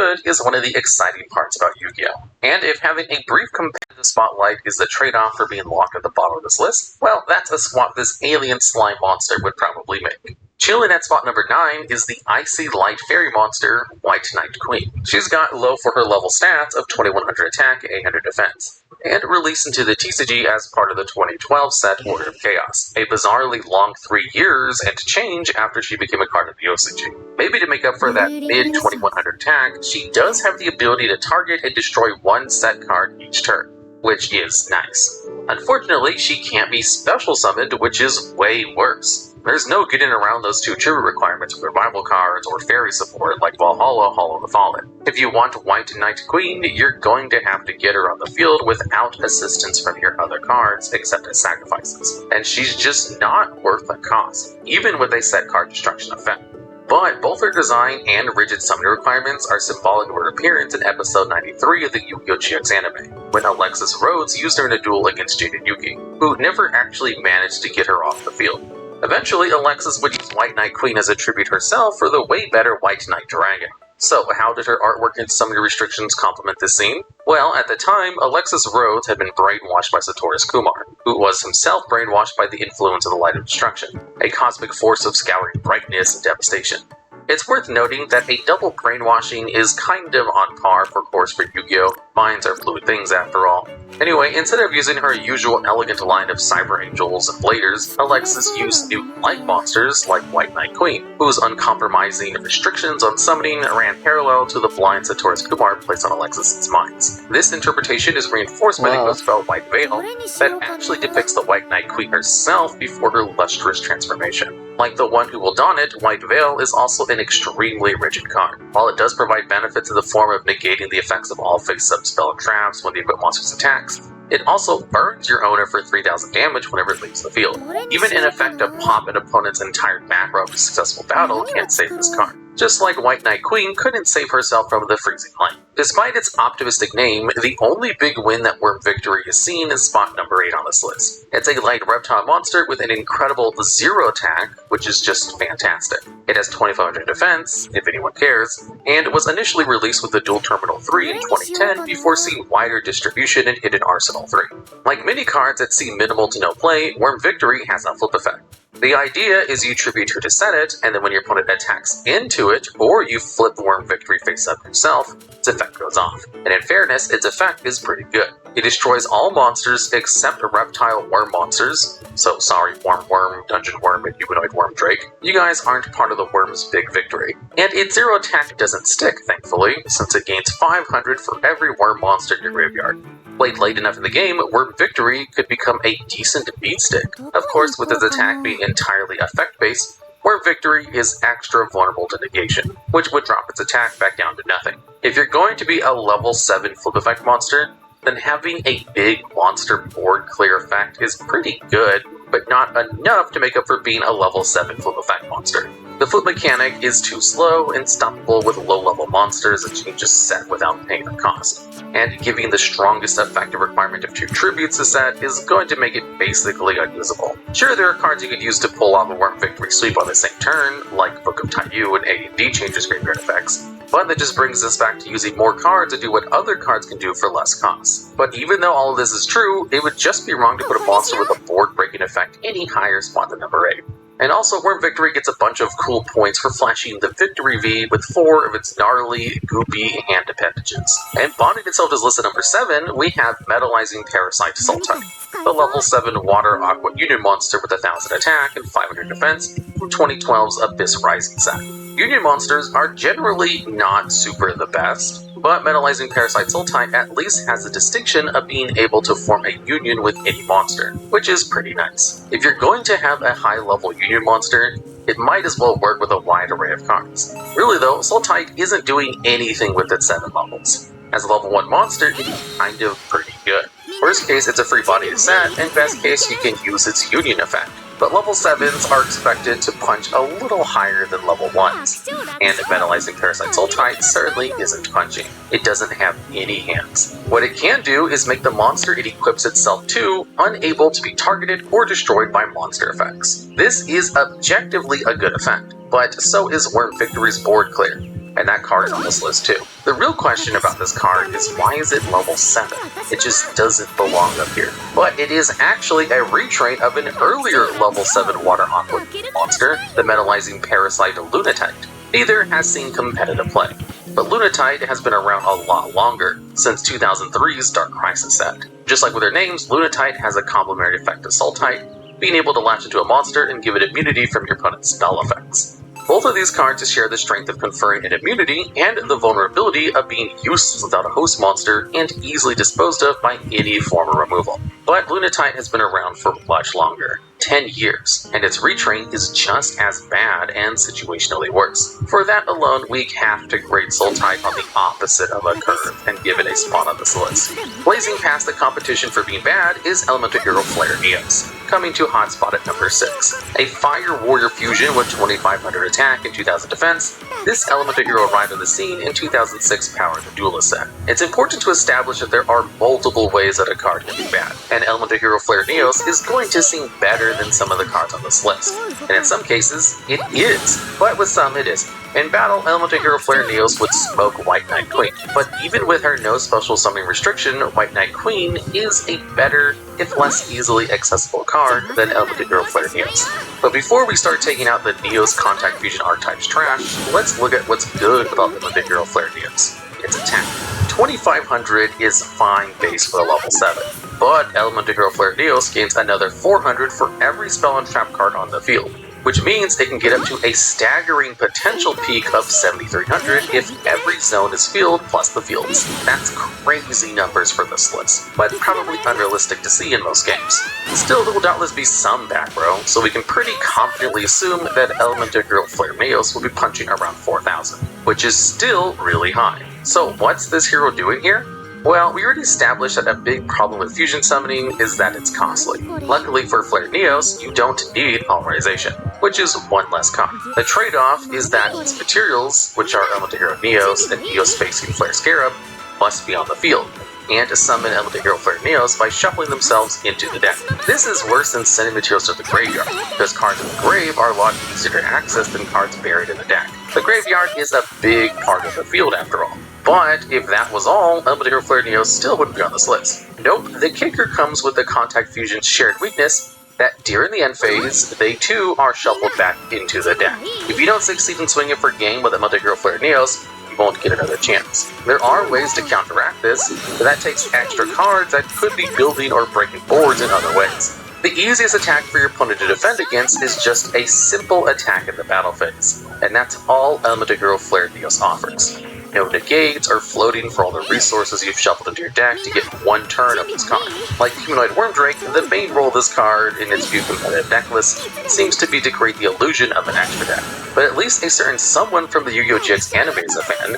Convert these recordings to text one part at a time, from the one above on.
good is one of the exciting parts about Yu-Gi-Oh! And if having a brief competitive spotlight is the trade-off for being locked at the bottom of this list, well, that's a swap this alien slime monster would probably make. Chilling at spot number 9 is the icy light fairy monster, White Knight Queen. She's got low for her level stats of 2100 attack, 800 defense, and released into the TCG as part of the 2012 set Order of Chaos, a bizarrely long 3 years and change after she became a card of the OCG. Maybe to make up for that mid 2100 attack, she does have the ability to target and destroy one set card each turn, which is nice. Unfortunately, she can't be special summoned, which is way worse. There's no getting around those two trigger requirements with revival cards or fairy support like Valhalla, Hollow the Fallen. If you want White Knight Queen, you're going to have to get her on the field without assistance from your other cards except as sacrifices. And she's just not worth the cost, even with a set card destruction effect. But both her design and rigid summoning requirements are symbolic of her appearance in episode 93 of the Yu-Gi-Oh! GX anime, when Alexis Rhodes used her in a duel against Jaden Yuki, who never actually managed to get her off the field. Eventually, Alexis would use White Knight Queen as a tribute herself for the way better White Knight Dragon. So, how did her artwork and summoning restrictions complement this scene? Well, at the time, Alexis Rhodes had been brainwashed by Satoris Kumar, who was himself brainwashed by the influence of the Light of Destruction, a cosmic force of scouring brightness and devastation. It's worth noting that a double brainwashing is kind of on par for course for Yu-Gi-Oh! Minds are fluid things after all. Anyway, instead of using her usual elegant line of Cyber Angels and Bladers, Alexis used new light monsters like White Knight Queen, whose uncompromising restrictions on summoning ran parallel to the blind Satoris Kumar placed on Alexis' minds. This interpretation is reinforced by the ghost spell White Veil that actually depicts the White Knight Queen herself before her lustrous transformation. Like the one who will don it, White Veil is also an extremely rigid card. While it does provide benefits in the form of negating the effects of all face-up spell and traps when the equipped monster's attacks, it also burns your owner for 3000 damage whenever it leaves the field. Even an effect to pop an opponent's entire back row of a successful battle can't save this card. Just like White Knight Queen couldn't save herself from the freezing light. Despite its optimistic name, the only big win that Worm Victory has seen is spot number 8 on this list. It's a light reptile monster with an incredible 0 attack, which is just fantastic. It has 2500 defense, if anyone cares, and was initially released with the Dual Terminal 3 in 2010 before seeing wider distribution in Hidden Arsenal 3. Like many cards that see minimal to no play, Worm Victory has a flip effect. The idea is you tribute her to set it, and then when your opponent attacks into it, or you flip Worm Victory face up yourself, its effect goes off. And in fairness, its effect is pretty good. It destroys all monsters except reptile worm monsters. So sorry, Worm, Dungeon Worm, and Humanoid Worm Drake. You guys aren't part of the Worm's big victory. And its 0 attack doesn't stick, thankfully, since it gains 500 for every worm monster in your graveyard. Played late enough in the game, Worm Victory could become a decent beatstick. Of course, with its attack being entirely effect-based, Worm Victory is extra vulnerable to negation, which would drop its attack back down to nothing. If you're going to be a level 7 flip effect monster, then having a big monster board clear effect is pretty good, but not enough to make up for being a level 7 flip effect monster. The flip mechanic is too slow and stoppable with low-level monsters that you can just set without paying the cost. And giving the strongest effective requirement of 2 tributes to set is going to make it basically unusable. Sure, there are cards you could use to pull off a Worm Victory sweep on the same turn, like Book of Taiyu and A&D changes graveyard effects, but that just brings us back to using more cards to do what other cards can do for less cost. But even though all of this is true, it would just be wrong to put a monster with a board-breaking effect any higher spot than number 8. And also, Worm Victory gets a bunch of cool points for flashing the Victory V with 4 of its gnarly, goopy hand appendages. And bonding itself as listed number 7, we have Metallizing Parasite Sultai, the level 7 Water Aqua Union monster with 1000 attack and 500 defense from 2012's Abyss Rising set. Union monsters are generally not super the best, but Metallizing Parasite Sultai at least has the distinction of being able to form a union with any monster, which is pretty nice. If you're going to have a high-level union monster, it might as well work with a wide array of cards. Really though, Sultai isn't doing anything with its 7 levels. As a level 1 monster, it's kind of pretty good. Worst case, it's a free body to set, and best case, you can use its union effect. But level 7s are expected to punch a little higher than level 1s, and Metallizing Parasite Sultai certainly isn't punching. It doesn't have any hands. What it can do is make the monster it equips itself to unable to be targeted or destroyed by monster effects. This is objectively a good effect, but so is Worm Victory's board clear. and that card is on this list too. The real question about this card is why is it level 7? It just doesn't belong up here. But it is actually a retrain of an earlier level 7 water aqua monster, the metallizing parasite Lunatite. Neither has seen competitive play, but Lunatite has been around a lot longer, since 2003's Dark Crisis set. Just like with their names, Lunatite has a complementary effect to Sultite, being able to latch into a monster and give it immunity from your opponent's spell effects. Both of these cards share the strength of conferring an immunity and the vulnerability of being useless without a host monster and easily disposed of by any form of removal. But Lunatite has been around for much longer, 10 years, and its retrain is just as bad and situationally worse. For that alone, we have to grade Sultite on the opposite of a curve and give it a spot on this list. Blazing past the competition for being bad is Elemental Hero Flare Neos, coming to hotspot at number 6. A Fire Warrior fusion with 2500 attack and 2000 defense, this Elemental Hero arrived on the scene in 2006 Power the Duelist set. It's important to establish that there are multiple ways that a card can be bad, and Elemental Hero Flare Neos is going to seem better than some of the cards on this list, and in some cases, it is, but with some it isn't. In battle, Elemental Hero Flare Neos would smoke White Knight Queen, but even with her no special summoning restriction, White Knight Queen is a better, if less easily accessible card than Elemental Hero Flare Neos. But before we start taking out the Neos Contact Fusion archetype's trash, let's look at what's good about Elemental Hero Flare Neos. Its attack. 2500 is fine base for a level 7, but Elemental Hero Flare Neos gains another 400 for every spell and trap card on the field, which means it can get up to a staggering potential peak of 7300 if every zone is field plus the fields. That's crazy numbers for this list, but probably unrealistic to see in most games. Still, there will doubtless be some back row, so we can pretty confidently assume that Elemental Hero Flare Neos will be punching around 4000, which is still really high. So what's this hero doing here? Well, we already established that a big problem with fusion summoning is that it's costly. Luckily for Flare Neos, you don't need polymerization, which is one less card. The trade-off is that its materials, which are Elemental Hero Neos and Neos facing Flare Scarab, must be on the field, and to summon Elemental Hero Flare Neos by shuffling themselves into the deck. This is worse than sending materials to the graveyard, because cards in the grave are a lot easier to access than cards buried in the deck. The graveyard is a big part of the field after all. But if that was all, Elemental Hero Flare Neos still wouldn't be on this list. Nope, the kicker comes with the Contact Fusion's shared weakness that during the end phase, they too are shuffled back into the deck. If you don't succeed in swinging for game with Elemental Hero Flare Neos, you won't get another chance. There are ways to counteract this, but that takes extra cards that could be building or breaking boards in other ways. The easiest attack for your opponent to defend against is just a simple attack in the battle phase, and that's all Elemental Hero Flare Neos offers. No negates or floating for all the resources you've shuffled into your deck to get one turn of this card. Like Humanoid Wormdrake, the main role of this card in its few competitive deck list seems to be to create the illusion of an extra deck. But at least a certain someone from the Yu-Gi-Oh! GX anime is a fan.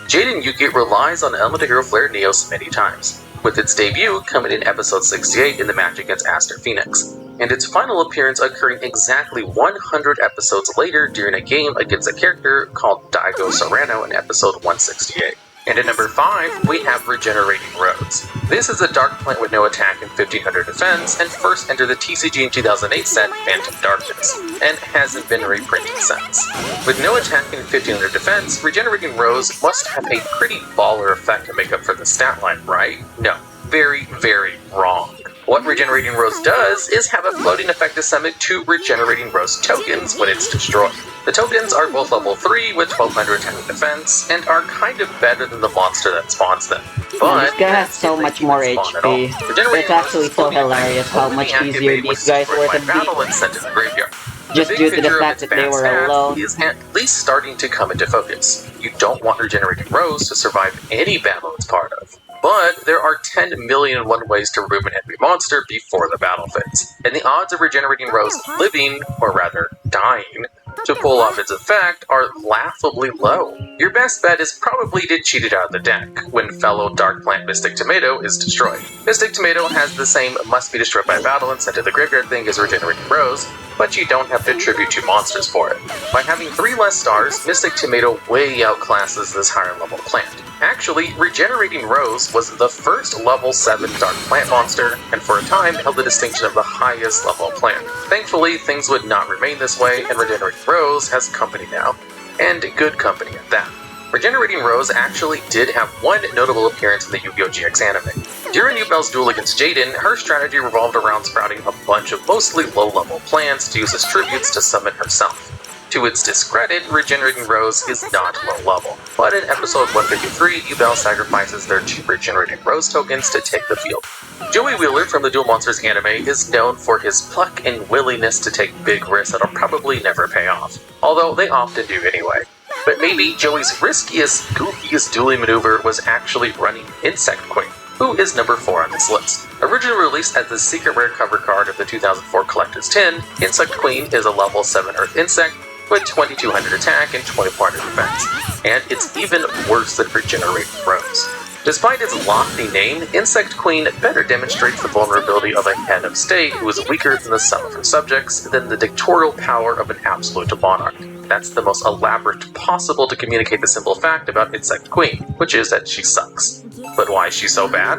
Jaden Yuki relies on Elemental Hero Flare Neos many times, with its debut coming in episode 68 in the match against Aster Phoenix, and its final appearance occurring exactly 100 episodes later during a game against a character called Daigo Serrano in episode 168. And at number 5, we have Regenerating Rose. This is a dark plant with no attack and 1500 defense, and first entered the TCG in 2008 set Phantom Darkness, and hasn't been reprinted since. With no attack and 1500 defense, Regenerating Rose must have a pretty baller effect to make up for the stat line, right? No, very, very wrong. What Regenerating Rose does is have a floating effect to summon 2 Regenerating Rose tokens when it's destroyed. The tokens are both level 3 with 1200 attack and defense, and are kind of better than the monster that spawns them. But this guy has so much more HP. It's actually so hilarious how much easier these guys were to battle and sent to the graveyard. Just due to the fact that they were alone. Is at least starting to come into focus. You don't want Regenerating Rose to survive any battle it's part of. But there are 10 million and one ways to remove an enemy monster before the battle phase, and the odds of Regenerating Rose living, or rather dying, to pull off its effect are laughably low. Your best bet is probably to cheat it out of the deck when fellow Dark Plant Mystic Tomato is destroyed. Mystic Tomato has the same must be destroyed by battle and sent to the graveyard thing as Regenerating Rose, but you don't have to attribute 2 monsters for it. By having 3 less stars, Mystic Tomato way outclasses this higher level plant. Actually, Regenerating Rose was the first level 7 Dark Plant monster, and for a time held the distinction of the highest level plant. Thankfully, things would not remain this way, and Regenerating Rose has company now, and good company at that. Regenerating Rose actually did have one notable appearance in the Yu-Gi-Oh! GX anime. During Yubel's duel against Jaden, her strategy revolved around sprouting a bunch of mostly low-level plants to use as tributes to summon herself. To its discredit, Regenerating Rose is not low-level, but in episode 153, Yubel sacrifices their 2 Regenerating Rose tokens to take the field. Joey Wheeler from the Duel Monsters anime is known for his pluck and willingness to take big risks that'll probably never pay off, although they often do anyway. But maybe Joey's riskiest, goofiest dueling maneuver was actually running Insect Queen, who is number 4 on this list. Originally released as the secret rare cover card of the 2004 Collector's Tin, Insect Queen is a level 7 Earth Insect with 2200 attack and 2400 defense, and it's even worse than Regenerating Rose. Despite its lofty name, Insect Queen better demonstrates the vulnerability of a head of state who is weaker than the sum of her subjects than the dictatorial power of an absolute monarch. That's the most elaborate possible to communicate the simple fact about Insect Queen, which is that she sucks. But why is she so bad?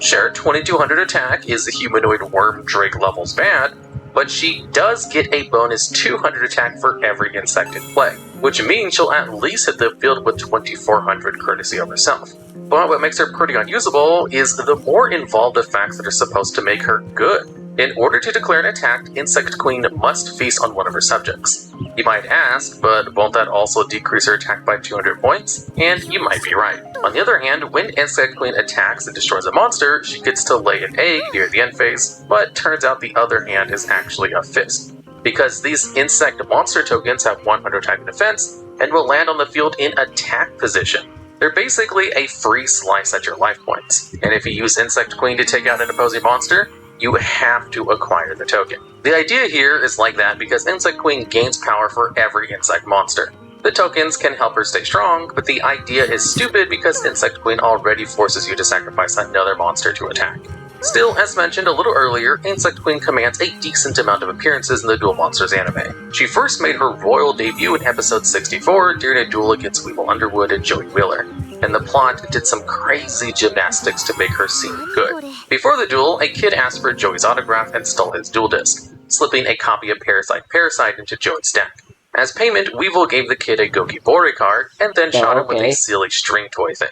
Sure, 2200 attack is the humanoid worm drake levels bad, but she does get a bonus 200 attack for every insect in play, which means she'll at least hit the field with 2400 courtesy of herself. But what makes her pretty unusable is the more involved effects that are supposed to make her good. In order to declare an attack, Insect Queen must feast on one of her subjects. You might ask, but won't that also decrease her attack by 200 points? And you might be right. On the other hand, when Insect Queen attacks and destroys a monster, she gets to lay an egg near the end phase, but turns out the other hand is actually a fist. Because these insect monster tokens have 100 attack and defense, and will land on the field in attack position. They're basically a free slice at your life points, and if you use Insect Queen to take out an opposing monster, you have to acquire the token. The idea here is like that because Insect Queen gains power for every insect monster. The tokens can help her stay strong, but the idea is stupid because Insect Queen already forces you to sacrifice another monster to attack. Still, as mentioned a little earlier, Insect Queen commands a decent amount of appearances in the Duel Monsters anime. She first made her royal debut in episode 64 during a duel against Weevil Underwood and Joey Wheeler, and the plot did some crazy gymnastics to make her seem good. Before the duel, a kid asked for Joey's autograph and stole his duel disc, slipping a copy of Parasite into Joey's deck. As payment, Weevil gave the kid a Goki Bore card, and then shot him with a silly string toy thing.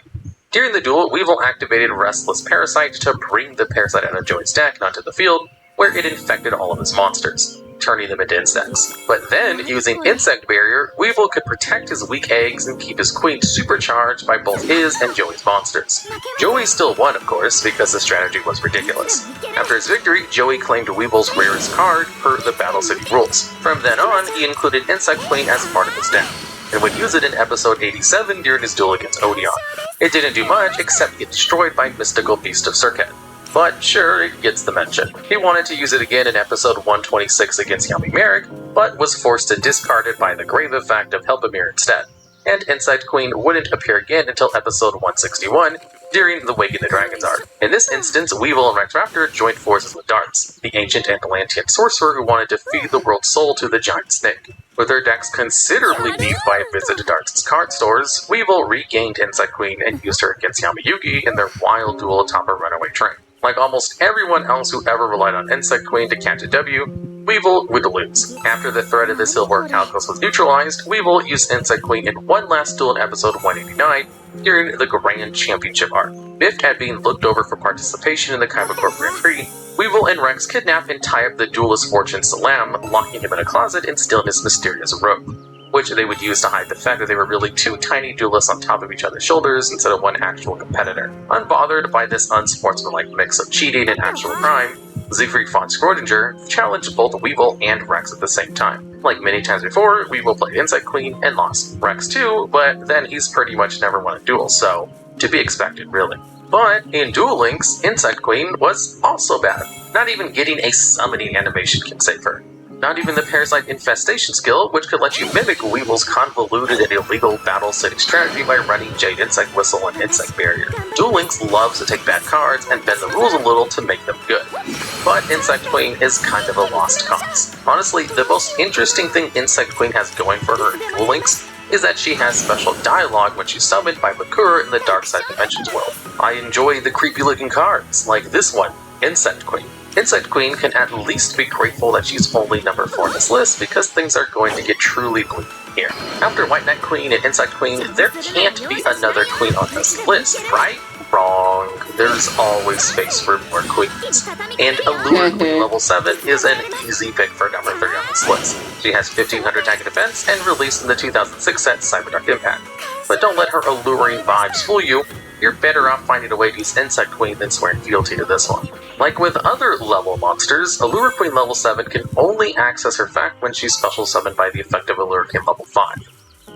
During the duel, Weevil activated Restless Parasite to bring the parasite out of Joey's deck and onto the field, where it infected all of his monsters, turning them into insects. But then, using Insect Barrier, Weevil could protect his weak eggs and keep his queen supercharged by both his and Joey's monsters. Joey still won, of course, because the strategy was ridiculous. After his victory, Joey claimed Weevil's rarest card per the Battle City rules. From then on, he included Insect Queen as part of his deck, and would use it in episode 87 during his duel against Odeon. It didn't do much except get destroyed by Mystical Beast of Circuit. But sure, it gets the mention. He wanted to use it again in episode 126 against Yami Merrick, but was forced to discard it by the grave effect of Helpamir instead. And Insect Queen wouldn't appear again until episode 161, during the Waking the Dragons arc. In this instance, Weevil and Rex Raptor joined forces with Darts, the ancient Atlantean sorcerer who wanted to feed the world's soul to the giant snake. With their decks considerably beefed by a visit to Darts' card stores, Weevil regained Insect Queen and used her against Yamayugi in their wild duel atop a runaway train. Like almost everyone else who ever relied on Insect Queen to catch a W, Weevil would lose. After the threat of the Silver Calculus was neutralized, Weevil used Insect Queen in one last duel in episode 189 during the Grand Championship arc. Biffed at being looked over for participation in the Kaiba Corp Grand Prix, Weevil and Rex kidnap and tie up the duelist Fortune Salam, locking him in a closet and stealing his mysterious robe, which they would use to hide the fact that they were really 2 tiny duelists on top of each other's shoulders instead of one actual competitor. Unbothered by this unsportsmanlike mix of cheating and actual crime, Siegfried von Schrödinger challenged both Weevil and Rex at the same time. Like many times before, Weevil played Insect Queen and lost. Rex too, but then he's pretty much never won a duel, so to be expected really. But in Duel Links, Insect Queen was also bad. Not even getting a summoning animation can save her. Not even the Parasite Infestation skill, which could let you mimic Weevil's convoluted and illegal battle setting strategy by running Jade Insect Whistle and Insect Barrier. Duel Links loves to take bad cards and bend the rules a little to make them good. But Insect Queen is kind of a lost cause. Honestly, the most interesting thing Insect Queen has going for her in Duel Links is that she has special dialogue when she's summoned by Bakura in the Dark Side Dimensions world. I enjoy the creepy looking cards, like this one, Insect Queen. Insect Queen can at least be grateful that she's only number 4 in this list because things are going to get truly bleak here. After White Knight Queen and Insect Queen, there can't be another queen on this list, right? Wrong. There's always space for more queens. And Allure Queen level 7 is an easy pick for number 3 on this list. She has 1500 attack and defense and released in the 2006 set Cyberdark Impact. But don't let her alluring vibes fool you. You're better off finding a way to use Insect Queen than swearing fealty to this one. Like with other level monsters, Allure Queen level 7 can only access her effect when she's special summoned by the effect of Allure Queen level 5.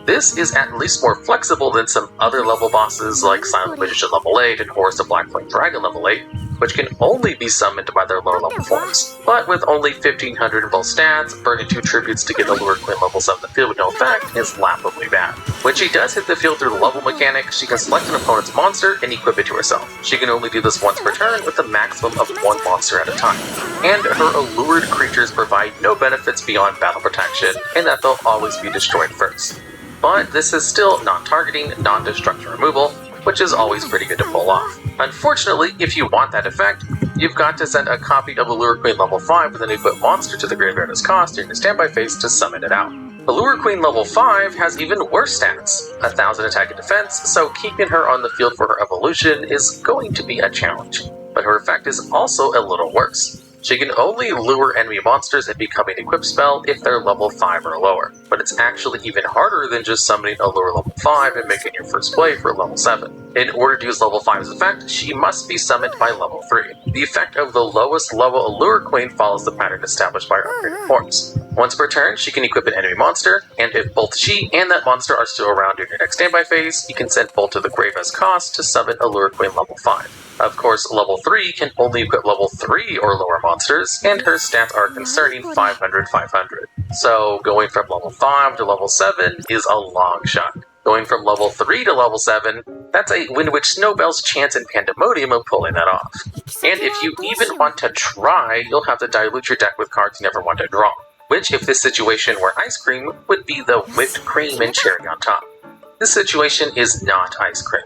This is at least more flexible than some other level bosses like Silent Magician level 8 and Horus the Black Flame Dragon level 8, which can only be summoned by their lower level forms. But with only 1500 in both stats, burning 2 tributes to get Allure Queen level 7 in the field with no effect is laughably bad. When she does hit the field through the level mechanic, she can select an opponent's monster and equip it to herself. She can only do this once per turn with a maximum of 1 monster at a time. And her allured creatures provide no benefits beyond battle protection, and that they'll always be destroyed first. But this is still non-targeting, non-destruction removal, which is always pretty good to pull off. Unfortunately, if you want that effect, you've got to send a copy of Allure Queen level 5 with an equipped monster to the graveyard as cost during the standby phase to summon it out. Allure Queen level 5 has even worse stats, 1000 attack and defense, so keeping her on the field for her evolution is going to be a challenge. But her effect is also a little worse. She can only lure enemy monsters and become an equipped spell if they're level 5 or lower, but it's actually even harder than just summoning Allure level 5 and making your first play for level 7. In order to use level 5's effect, she must be summoned by level 3. The effect of the lowest level Allure Queen follows the pattern established by her upgraded forms. Once per turn, she can equip an enemy monster, and if both she and that monster are still around during your next standby phase, you can send both to the grave as cost to summon Allure Queen level 5. Of course, level 3 can only equip level 3 or lower monsters, and her stats are concerning 500-500. So going from level 5 to level 7 is a long shot. Going from level 3 to level 7, that's a win which Snowbell's chance in Pandemonium of pulling that off. And if you even want to try, you'll have to dilute your deck with cards you never want to draw, which, if this situation were ice cream, would be the whipped cream and cherry on top. This situation is not ice cream.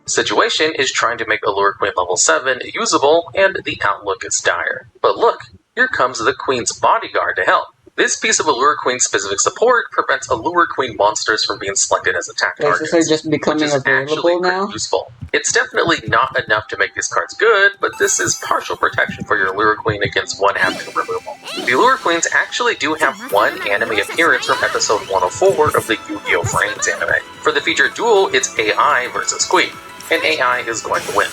The situation is trying to make Allure Queen level 7 usable, and the outlook is dire. But look, here comes the Queen's bodyguard to help. This piece of Allure Queen specific support prevents Allure Queen monsters from being selected as attack targets, Are just becoming which is actually available now? pretty useful. It's definitely not enough to make these cards good, but this is partial protection for your Allure Queen against one avenue removal. The Allure Queens actually do have one anime appearance from episode 104 of the Yu-Gi-Oh! Frames anime. For the featured duel, it's AI versus Queen, and AI is going to win.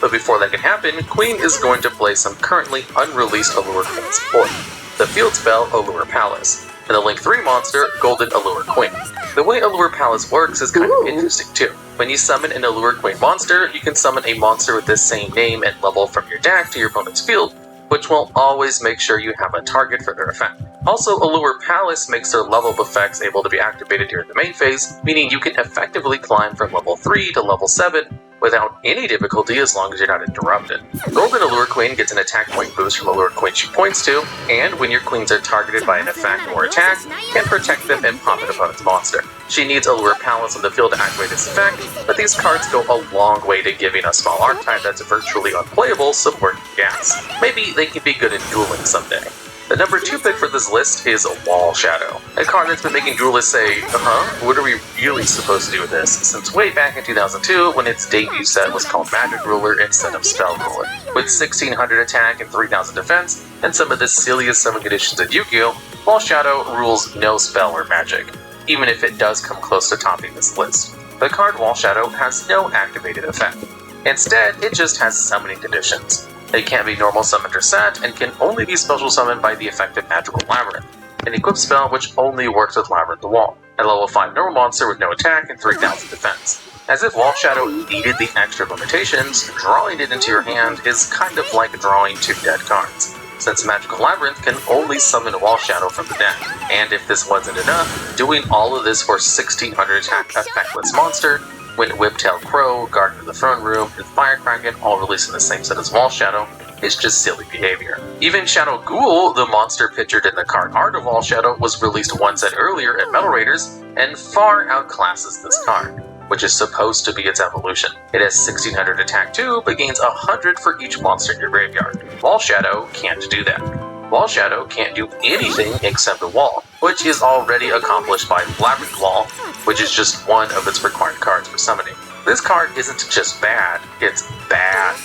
But before that can happen, Queen is going to play some currently unreleased Allure Queen support. The field spell, Allure Palace, and the Link 3 monster, Golden Allure Queen. The way Allure Palace works is kind of interesting too. When you summon an Allure Queen monster, you can summon a monster with the same name and level from your deck to your opponent's field, which will always make sure you have a target for their effect. Also, Allure Palace makes their level up effects able to be activated during the main phase, meaning you can effectively climb from level 3 to level 7 without any difficulty as long as you're not interrupted. Golden Allure Queen gets an attack point boost from Allure Queen she points to, and when your queens are targeted by an effect or attack, can protect them and pop an opponent's monster. She needs Allure Palace on the field to activate this effect, but these cards go a long way to giving a small archetype that's virtually unplayable supporting gas. Maybe they can be good in dueling someday. The number 2 pick for this list is Wall Shadow, a card that's been making duelists say, what are we really supposed to do with this, since way back in 2002 when its debut set was called Magic Ruler instead of Spell Ruler. With 1600 attack and 3000 defense, and some of the silliest summon conditions in Yu-Gi-Oh!, Wall Shadow rules no spell or magic, even if it does come close to topping this list. The card Wall Shadow has no activated effect. Instead, it just has summoning conditions. It can't be normal summoned or set, and can only be special summoned by the effective Magical Labyrinth, an equipped spell which only works with Labyrinth the Wall, a level 5 normal monster with no attack and 3000 defense. As if Wall Shadow needed the extra limitations, drawing it into your hand is kind of like drawing 2 dead cards, since Magical Labyrinth can only summon Wall Shadow from the deck. And if this wasn't enough, doing all of this for 1600 attack effectless monster, when Whiptail Crow, Guardian of the Throne Room, and Firecracken all released in the same set as Wall Shadow, is just silly behavior. Even Shadow Ghoul, the monster pictured in the card art of Wall Shadow, was released one set earlier at Metal Raiders, and far outclasses this card. which is supposed to be its evolution. It has 1600 attack too, but gains 100 for each monster in your graveyard. Wall Shadow can't do that. Wall Shadow can't do anything except a wall, which is already accomplished by Labyrinth Wall, which is just one of its required cards for summoning. This card isn't just bad, it's bad.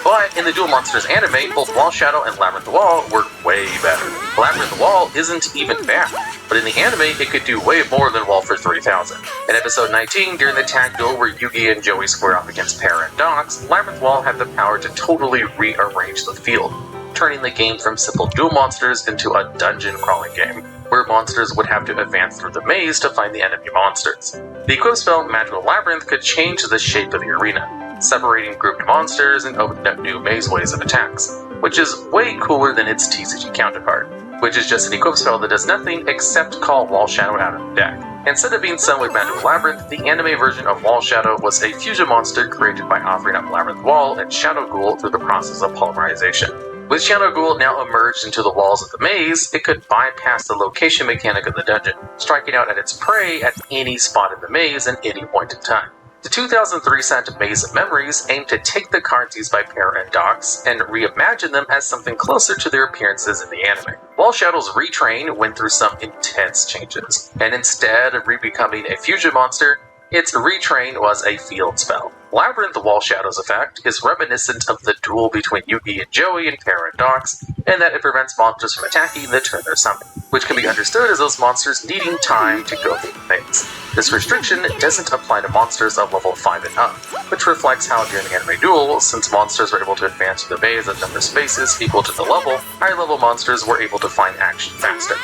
But in the Duel Monsters anime, both Wall Shadow and Labyrinth Wall work way better. Labyrinth Wall isn't even bad, but in the anime it could do way more than Wall for 3000. In episode 19, during the tag duel where Yugi and Joey square off against Para and Dox, Labyrinth Wall had the power to totally rearrange the field, turning the game from simple duel monsters into a dungeon crawling game, where monsters would have to advance through the maze to find the enemy monsters. The equip spell Magical Labyrinth could change the shape of the arena, separating grouped monsters and opening up new maze ways of attacks, which is way cooler than its TCG counterpart, which is just an equip spell that does nothing except call Wall Shadow out of the deck. Instead of being sung with Magical Labyrinth, the anime version of Wall Shadow was a fusion monster created by offering up Labyrinth Wall and Shadow Ghoul through the process of polymerization. With Shadow Ghoul now emerged into the walls of the maze, it could bypass the location mechanic of the dungeon, striking out at its prey at any spot in the maze at any point in time. The 2003 set Maze of Memories aimed to take the cards used by Para and Dox and reimagine them as something closer to their appearances in the anime. Wall Shadow's Retrain went through some intense changes, and instead of re-becoming a fusion monster, its Retrain was a field spell. Labyrinth Wall Shadow's effect is reminiscent of the duel between Yugi and Joey and Para and Dox, in that it prevents monsters from attacking the turn they're summoned, which can be understood as those monsters needing time to go through the maze. This restriction doesn't apply to monsters of level 5 and up, which reflects how during the anime duel, since monsters were able to advance through the maze at number of spaces equal to the level, higher level monsters were able to find action faster.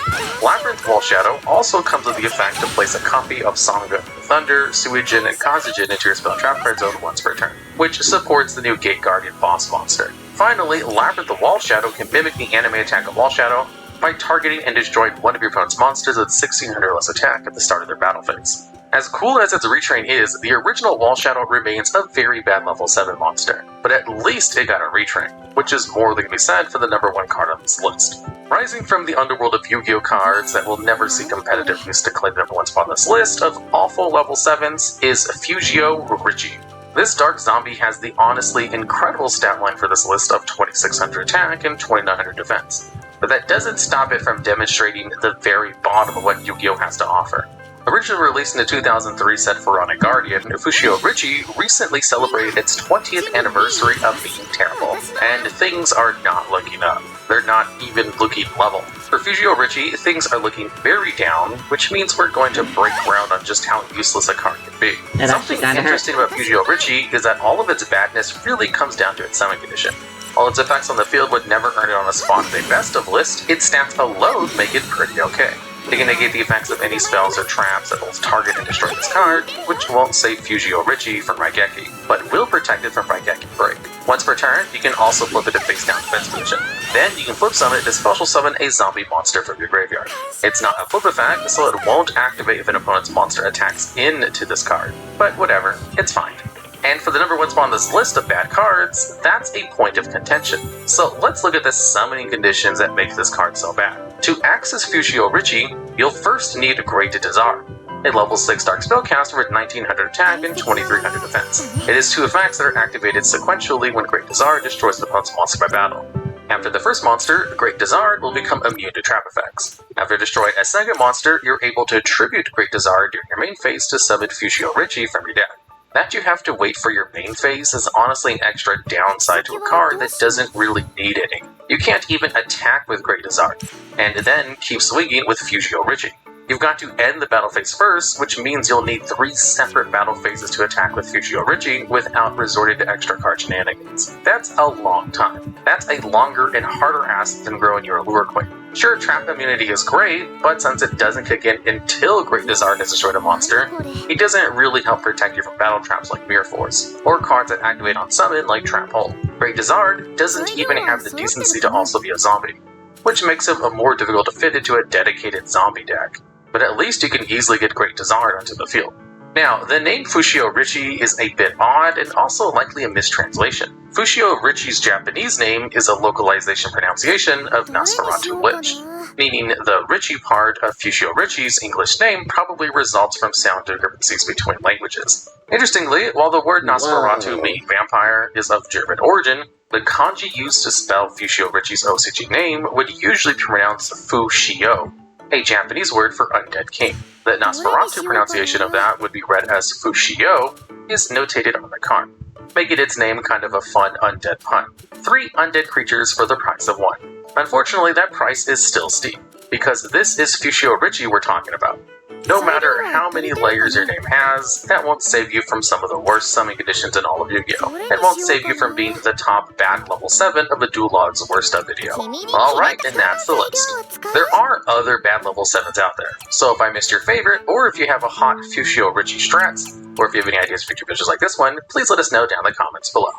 Labyrinth Wall Shadow also comes with the effect to place a copy of Sangha of the Thunder, Suijin, and Kazujin into your spell trap card zone once per turn, which supports the new Gate Guardian boss monster. Finally, Labyrinth Wall Shadow can mimic the anime attack of Wall Shadow by targeting and destroying one of your opponent's monsters with 1600 less attack at the start of their battle phase. As cool as its retrain is, the original Wall Shadow remains a very bad level 7 monster, but at least it got a retrain, which is more than can be said for the number 1 card on this list. Rising from the underworld of Yu-Gi-Oh cards that will never see competitive use to claim the number 1 spot on this list of awful level 7s is Fujio Richie. This dark zombie has the honestly incredible stat line for this list of 2600 attack and 2900 defense, but that doesn't stop it from demonstrating the very bottom of what Yu-Gi-Oh has to offer. Originally released in the 2003 set Pharaonic Guardian, Fujio Richie recently celebrated its 20th anniversary of being terrible, and things are not looking up. They're not even looking level. For Fujio Richie, things are looking very down, which means we're going to break ground on just how useless a card can be. Something interesting about Fujio Richie is that all of its badness really comes down to its summon condition. While its effects on the field would never earn it on a spot in a best of list, its stats alone make it pretty okay. It can negate the effects of any spells or traps that both target and destroy this card, which won't save Fujio Richie from Raigeki, but will protect it from Raigeki Break. Once per turn, you can also flip it to face down defense position. Then you can flip summon it to special summon a zombie monster from your graveyard. It's not a flip effect, so it won't activate if an opponent's monster attacks into this card, but whatever, it's fine. And for the number 1 spot on this list of bad cards, that's a point of contention. So let's look at the summoning conditions that make this card so bad. To access Fujio Richie, you'll first need Great Desire, a level 6 dark spellcaster with 1900 attack and 2300 defense. It has 2 effects that are activated sequentially when Great Desire destroys the opponent's monster by battle. After the first monster, Great Desire will become immune to trap effects. After destroying a second monster, you're able to tribute Great Desire during your main phase to summon Fujio Richie from your deck. That you have to wait for your main phase is honestly an extra downside to a card that doesn't really need any. You can't even attack with Great Desire, and then keep swinging with Fujio Richie. You've got to end the battle phase first, which means you'll need 3 separate battle phases to attack with Fujio Richie without resorting to extra card shenanigans. That's a long time. That's a longer and harder ask than growing your Allure Queen. Sure, trap immunity is great, but since it doesn't kick in until Great Desire has destroyed a monster, it doesn't really help protect you from battle traps like Mirror Force, or cards that activate on summon like Trap Hole. Great Desire doesn't even have the decency to also be a zombie, which makes him more difficult to fit into a dedicated zombie deck. But at least you can easily get Great Desire onto the field. Now, the name Fujio Richie is a bit odd and also likely a mistranslation. Fujio Richie's Japanese name is a localization pronunciation of Nosferatu Lich, meaning the Richie part of Fushio Richie's English name probably results from sound discrepancies between languages. Interestingly, while the word Nosferatu, meaning vampire, is of German origin, the kanji used to spell Fushio Richie's OCG name would usually be pronounced Fushio, a Japanese word for undead king. The Nosferatu pronunciation of that would be read as Fushio is notated on the card, making its name kind of a fun undead pun. 3 undead creatures for the price of 1. Unfortunately, that price is still steep, because this is Fushio Richie we're talking about. No matter how many layers your name has, that won't save you from some of the worst summoning conditions in all of Yu-Gi-Oh! It won't save you from being the top bad level 7 of the Duolog's worst of video. Alright, and that's the list. There are other bad level 7s out there, so if I missed your favorite, or if you have a hot Fushio Richie strats, or if you have any ideas for future videos like this one, please let us know down in the comments below.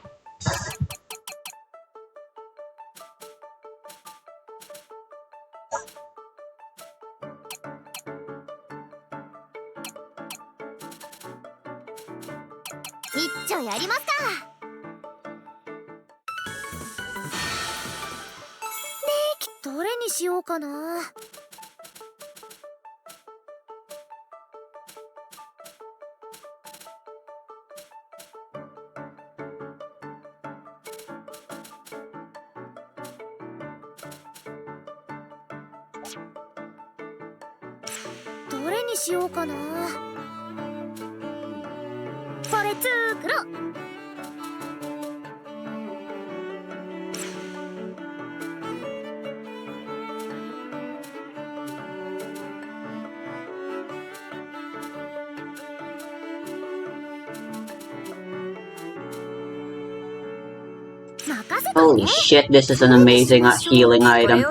Holy shit, this is an amazing healing item.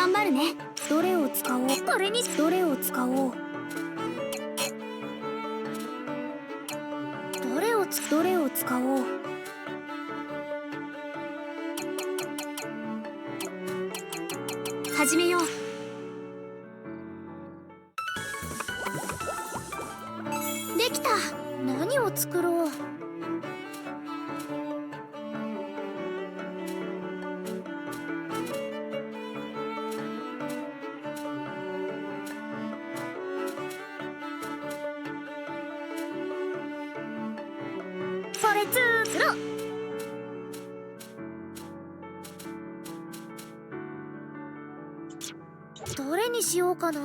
頑張るね。どれを使おう。これにどれを使おう。どれを使おう。始めよう。できた。何を作ろう。これ作ろう。どれにしようかな。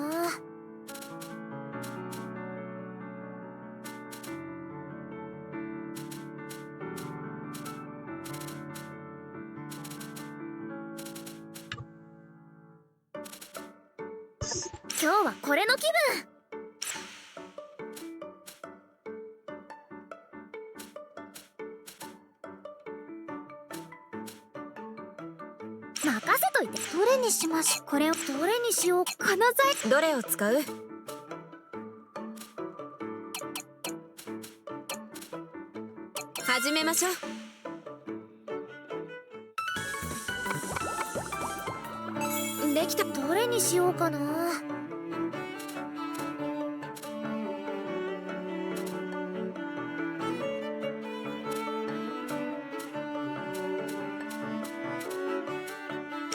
今日はこれの気分。任せといて。どれにしましょう。これをどれにしよう。この材どれを使う。始めましょう。できた。どれにしようかな。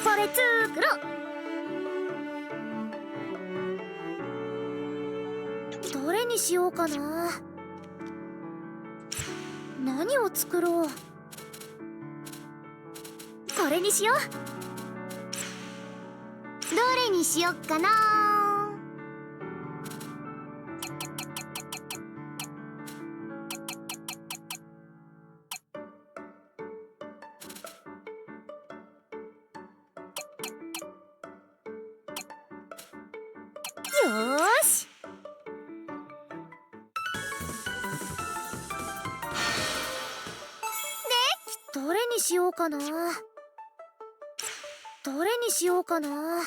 これ作ろう。どれにしようかな。何を作ろう。これにしよう。どれにしよっかな。よーし。どれにしようかな。どれにしようかな。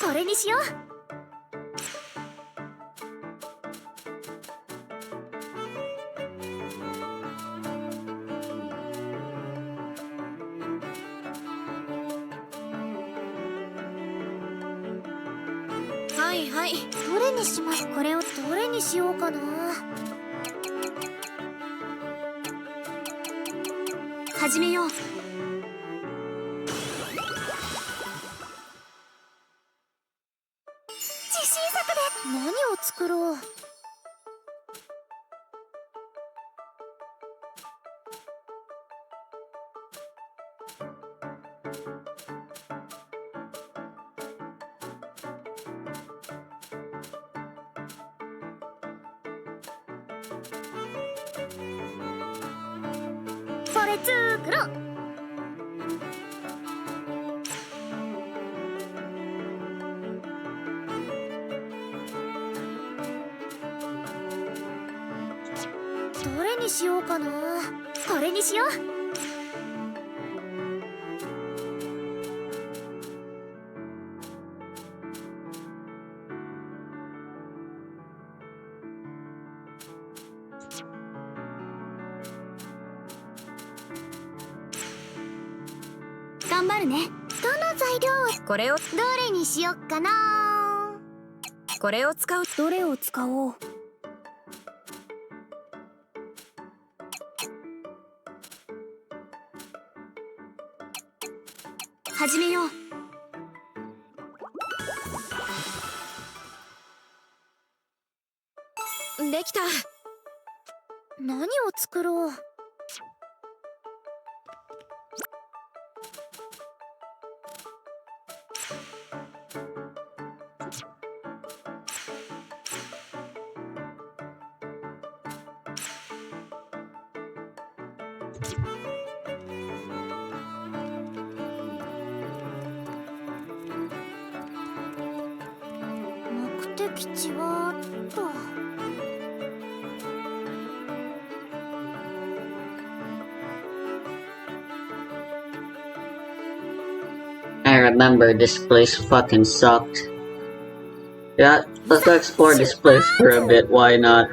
これにしよう。はいはい。どれにします。これをどれにしようかな。始めよう。自信作で。何を作ろう。これ作ろう。どれにしようかな。これにしよう。頑張るね。どの材料を。これをどれにしよっかな。これを使う。どれを使おう。始めよう。できた。何を作ろう。目的地はと。remember, this place fucking sucked. Yeah, let's go explore this place for a bit, why not?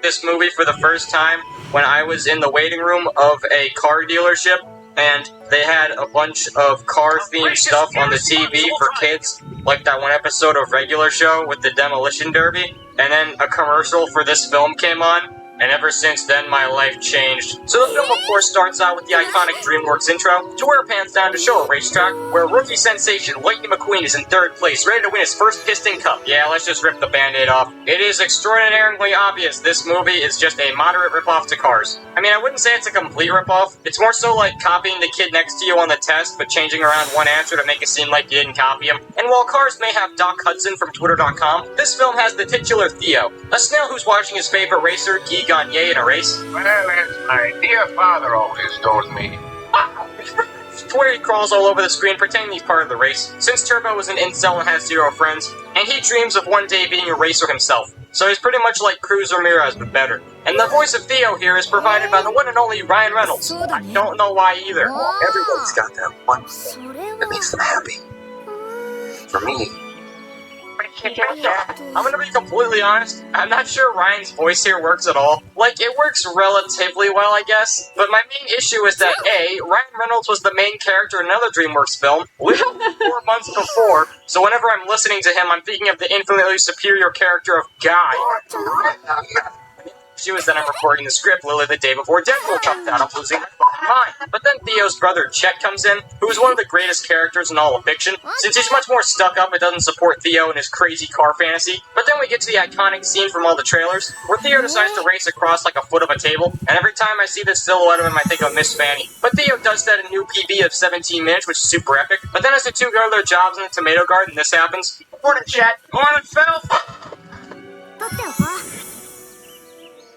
This movie for the first time when I was in the waiting room of a car dealership, and they had a bunch of car-themed stuff on the TV for kids, like that one episode of Regular Show with the Demolition Derby, and then a commercial for this film came on, and ever since then my life changed. So the film of course starts out with the iconic DreamWorks intro, to where it pans down to show a racetrack, where rookie sensation Lightning McQueen is in third place, ready to win his first Piston Cup. Yeah, let's just rip the band-aid off. It is extraordinarily obvious this movie is just a moderate ripoff to Cars. I mean, I wouldn't say it's a complete ripoff, it's more so like copying the kid next to you on the test, but changing around one answer to make it seem like you didn't copy him. And while Cars may have Doc Hudson from Twitter.com, this film has the titular Theo, a snail who's watching his favorite racer, Guy Gagne, in a race. Well, as my dear father always told me. To where he crawls all over the screen pretending he's part of the race, since Turbo is an incel and has zero friends, and he dreams of one day being a racer himself. So he's pretty much like Cruz Ramirez, but better. And the voice of Theo here is provided by the one and only Ryan Reynolds. I don't know why either. Everybody's got that one thing that makes them happy. For me, I'm gonna be completely honest, I'm not sure Ryan's voice here works at all. Like, it works relatively well, I guess, but my main issue is that A, Ryan Reynolds was the main character in another DreamWorks film, literally 4 months before, so whenever I'm listening to him, I'm thinking of the infinitely superior character of Guy. She was then I'm recording the script literally the day before Deadpool comes out. I'm losing my fucking mind. But then Theo's brother Chet comes in, who is one of the greatest characters in all of fiction, since he's much more stuck up and doesn't support Theo in his crazy car fantasy. But then we get to the iconic scene from all the trailers, where Theo decides to race across like a foot of a table, and every time I see this silhouette of him I think of Miss Fanny. But Theo does set a new PB of 17 minutes, which is super epic. But then as the two go to their jobs in the tomato garden, this happens. Morning, Chet! Morning, Phil!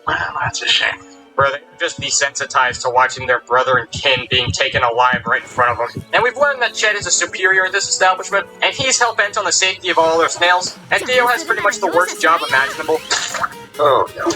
wow, that's a shame. Bro, they're just desensitized to watching their brother and kin being taken alive right in front of them. And we've learned that Chet is a superior at this establishment, and he's hell-bent on the safety of all their snails, and Theo has pretty much the worst job imaginable. Oh, no.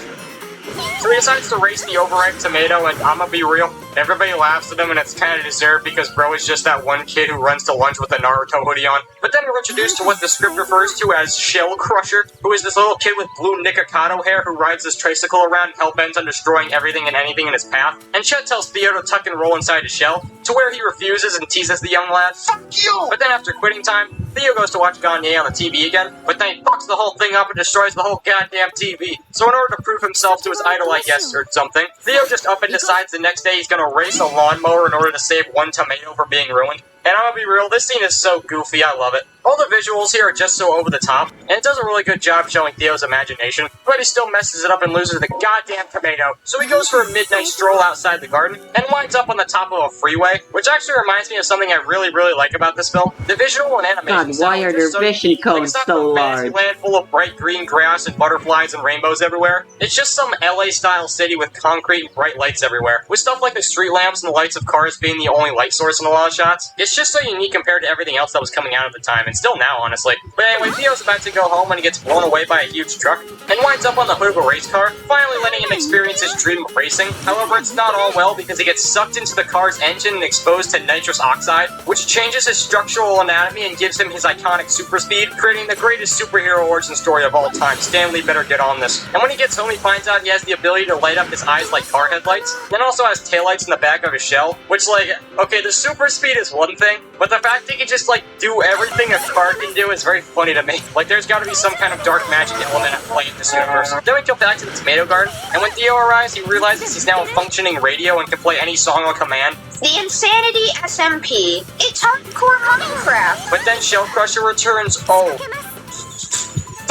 So he decides to race the overripe tomato, and I'ma be real, everybody laughs at him, and it's kinda deserved because bro is just that one kid who runs to lunch with a Naruto hoodie on. But then we're introduced to what the script refers to as Shell Crusher, who is this little kid with blue Nikocado hair who rides this tricycle around hell-bent on destroying everything and anything in his path. And Chet tells Theo to tuck and roll inside his shell, to where he refuses and teases the young lad. Fuck you! But then after quitting time, Theo goes to watch Gagne on the TV again, but then he fucks the whole thing up and destroys the whole goddamn TV. So in order to prove himself to his idol, I guess, or something, Theo just up and decides the next day he's gonna race a lawnmower in order to save one tomato from being ruined. And I'm gonna be real, this scene is so goofy, I love it. All the visuals here are just so over the top, and it does a really good job showing Theo's imagination, but he still messes it up and loses the goddamn tomato. So he goes for a midnight stroll outside the garden, and winds up on the top of a freeway, which actually reminds me of something I really, really like about this film. The visual and animation. God, why are their vision cones so large? Land full of bright green grass and butterflies and rainbows everywhere. It's just some LA-style city with concrete and bright lights everywhere, with stuff like the street lamps and the lights of cars being the only light source in a lot of shots. It's just so unique compared to everything else that was coming out at the time, and still now, honestly. But anyway, Theo's about to go home when he gets blown away by a huge truck, and winds up on the hood of a race car, finally letting him experience his dream of racing. However, it's not all well because he gets sucked into the car's engine and exposed to nitrous oxide, which changes his structural anatomy and gives him his iconic super speed, creating the greatest superhero origin story of all time. Stan Lee better get on this. And when he gets home, he finds out he has the ability to light up his eyes like car headlights, and also has taillights in the back of his shell, which, like, okay, the super speed is one thing, but the fact he can just, like, do everything a car can do is very funny to me. Like, there's gotta be some kind of dark magic element at play in this universe. Then we go back to the tomato garden, and when Theo arrives, he realizes he's now a functioning radio and can play any song on command. The Insanity SMP. It's hardcore Minecraft. But then Shell Crusher returns, oh.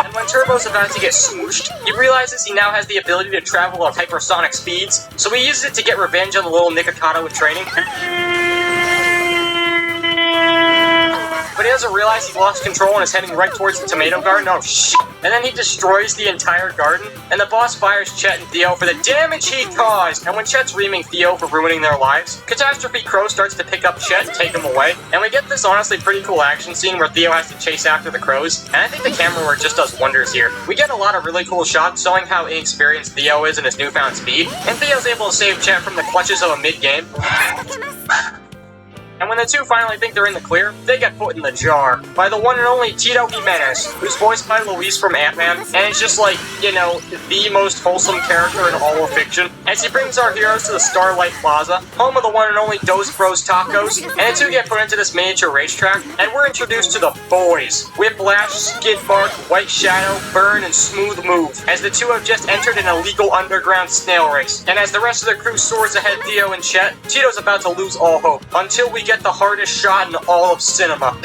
And when Turbo's about to get smooshed, he realizes he now has the ability to travel at hypersonic speeds, so he uses it to get revenge on the little Nikocado in training. But he doesn't realize he lost control and is heading right towards the tomato garden. Oh shit! And then he destroys the entire garden, and the boss fires Chet and Theo for the damage he caused! And when Chet's reaming Theo for ruining their lives, Catastrophe Crow starts to pick up Chet and take him away, and we get this honestly pretty cool action scene where Theo has to chase after the crows, and I think the camera work just does wonders here. We get a lot of really cool shots showing how inexperienced Theo is in his newfound speed, and Theo's able to save Chet from the clutches of a mid-game. And when the two finally think they're in the clear, they get put in the jar by the one and only Tito Jimenez, who's voiced by Luis from Ant-Man, and is just like, you know, the most wholesome character in all of fiction, as he brings our heroes to the Starlight Plaza, home of the one and only Dos Bros Tacos, and the two get put into this miniature racetrack, and we're introduced to the boys, Whiplash, Skidmark, White Shadow, Burn, and Smooth Move, as the two have just entered an illegal underground snail race, and as the rest of the crew soars ahead Theo and Chet, Tito's about to lose all hope, until we get the hardest shot in all of cinema.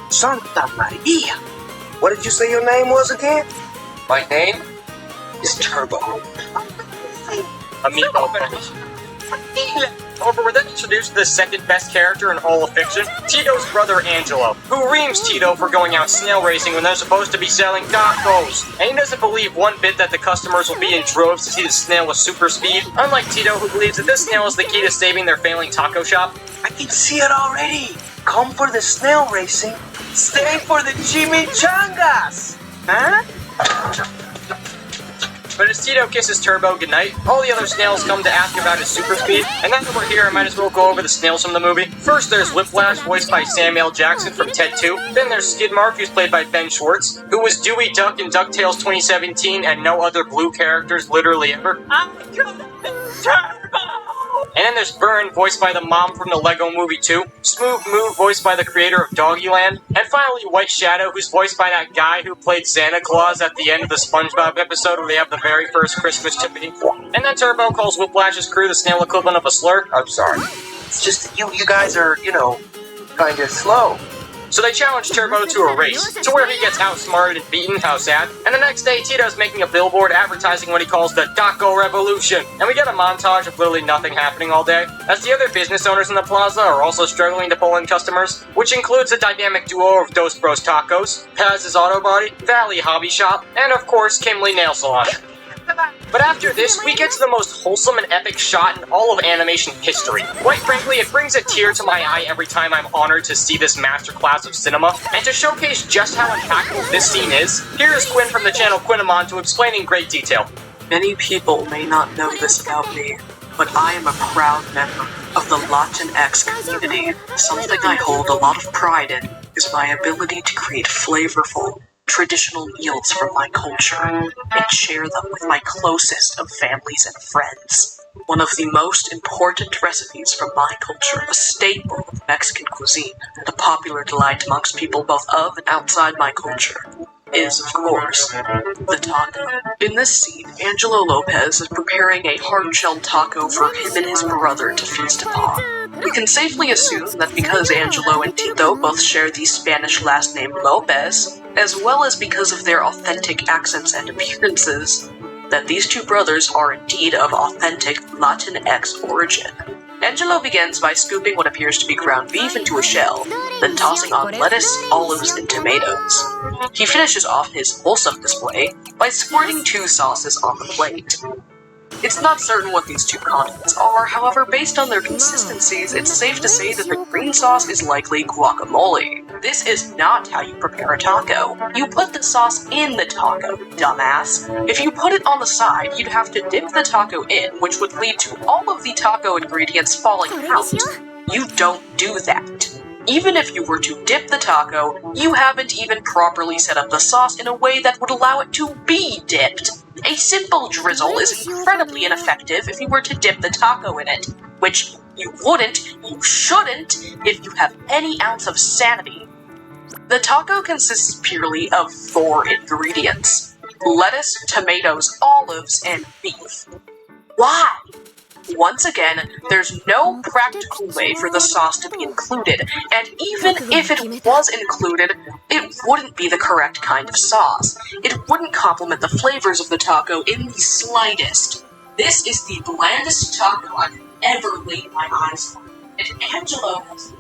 Santa Maria! What did you say your name was again? My name? It's Turbo. Amiibo. However, we're then introduced to the second best character in all of fiction, Tito's brother Angelo, who reams Tito for going out snail racing when they're supposed to be selling tacos. And he doesn't believe one bit that the customers will be in droves to see the snail with super speed, unlike Tito, who believes that this snail is the key to saving their failing taco shop. I can see it already. Come for the snail racing, stay for the chimichangas. Huh? But as Tito kisses Turbo goodnight, all the other snails come to ask about his super speed, and now that we're here, I might as well go over the snails from the movie. First, there's Whiplash, voiced by Samuel Jackson from Ted 2. Then there's Skidmark, who's played by Ben Schwartz, who was Dewey Duck in DuckTales 2017 and no other blue characters literally ever. And then there's Burn, voiced by the mom from the Lego Movie 2, Smooth Move, voiced by the creator of Doggyland, and finally White Shadow, who's voiced by that guy who played Santa Claus at the end of the SpongeBob episode where they have the very first Christmas tippity. And then Turbo calls Whiplash's crew the snail equivalent of a slur. I'm sorry. It's just you guys are, kinda slow. So they challenge Turbo to a race, to where he gets outsmarted and beaten, how sad. And the next day, Tito's making a billboard advertising what he calls the Taco Revolution. And we get a montage of literally nothing happening all day, as the other business owners in the plaza are also struggling to pull in customers, which includes the dynamic duo of Dos Bros Tacos, Paz's Auto Body, Valley Hobby Shop, and of course, Kimley Nail Salon. But after this, we get to the most wholesome and epic shot in all of animation history. Quite frankly, it brings a tear to my eye every time I'm honored to see this masterclass of cinema. And to showcase just how impactful this scene is, here is Quinn from the channel Quinamon to explain in great detail. Many people may not know this about me, but I am a proud member of the Latinx community. Something I hold a lot of pride in is my ability to create flavorful, traditional meals from my culture and share them with my closest of families and friends. One of the most important recipes from my culture, a staple of Mexican cuisine, and a popular delight amongst people both of and outside my culture, is, of course, the taco. In this scene, Angelo Lopez is preparing a hard-shelled taco for him and his brother to feast upon. We can safely assume that because Angelo and Tito both share the Spanish last name Lopez, as well as because of their authentic accents and appearances, that these two brothers are indeed of authentic Latinx origin. Angelo begins by scooping what appears to be ground beef into a shell, then tossing on lettuce, olives, and tomatoes. He finishes off his wholesome display by squirting two sauces on the plate. It's not certain what these two condiments are, however, based on their consistencies, it's safe to say that the green sauce is likely guacamole. This is not how you prepare a taco. You put the sauce in the taco, dumbass. If you put it on the side, you'd have to dip the taco in, which would lead to all of the taco ingredients falling out. You don't do that. Even if you were to dip the taco, you haven't even properly set up the sauce in a way that would allow it to be dipped. A simple drizzle is incredibly ineffective if you were to dip the taco in it, which you wouldn't, you shouldn't, if you have any ounce of sanity. The taco consists purely of 4 ingredients: lettuce, tomatoes, olives, and beef. Why? Once again, there's no practical way for the sauce to be included, and even if it was included, it wouldn't be the correct kind of sauce. It wouldn't complement the flavors of the taco in the slightest. This is the blandest taco I've ever laid my eyes on, and Angelo has...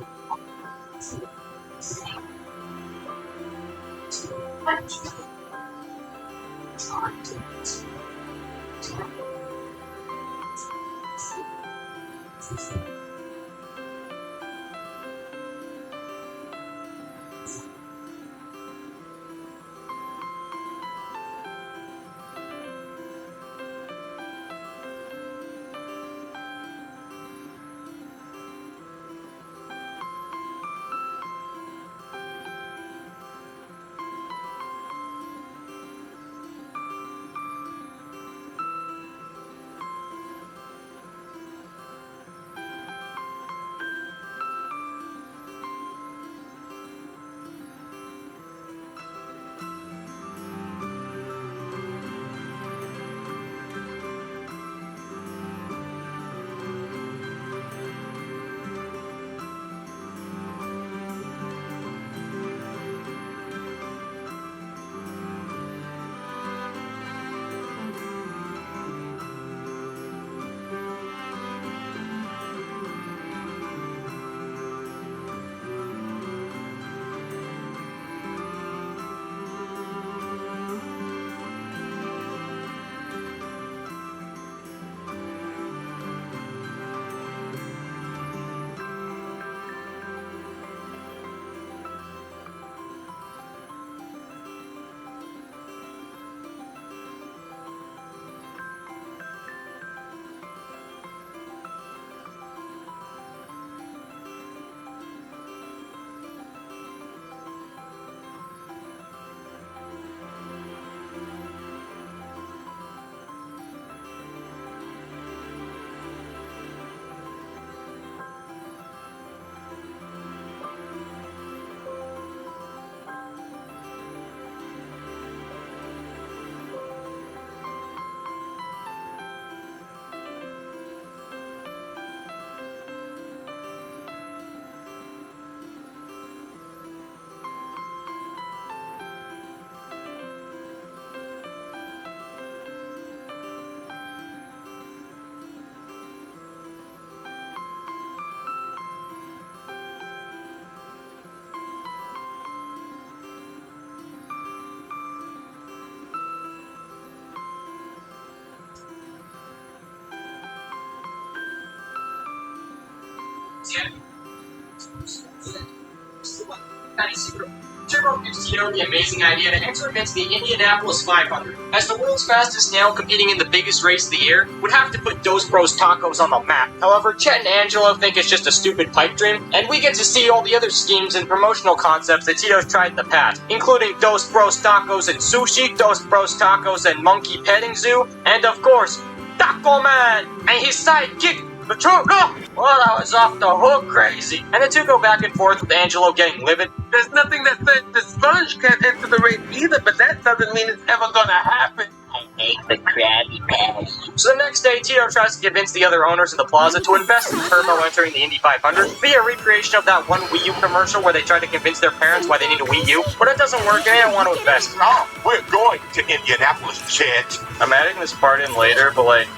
Turbo gives Tito the amazing idea to enter against the Indianapolis 500. As the world's fastest snail competing in the biggest race of the year, would have to put Dos Bros Tacos on the map. However, Chet and Angelo think it's just a stupid pipe dream, and we get to see all the other schemes and promotional concepts that Tito's tried in the past, including Dos Bros Tacos and Sushi, Dos Bros Tacos and Monkey Petting Zoo, and of course, Taco Man and his sidekick, the Truco! Well, that was off the hook crazy. And the two go back and forth with Angelo getting livid. There's nothing that says the sponge can't enter the race either, but that doesn't mean it's ever gonna happen. I make the Krabby Patty. So the next day, Tito tries to convince the other owners of the plaza to invest in Turbo entering the Indy 500 via recreation of that one Wii U commercial where they tried to convince their parents why they need a Wii U, but it doesn't work and they don't want to invest. Oh, we're going to Indianapolis, Chet. I'm adding this part in later, but like,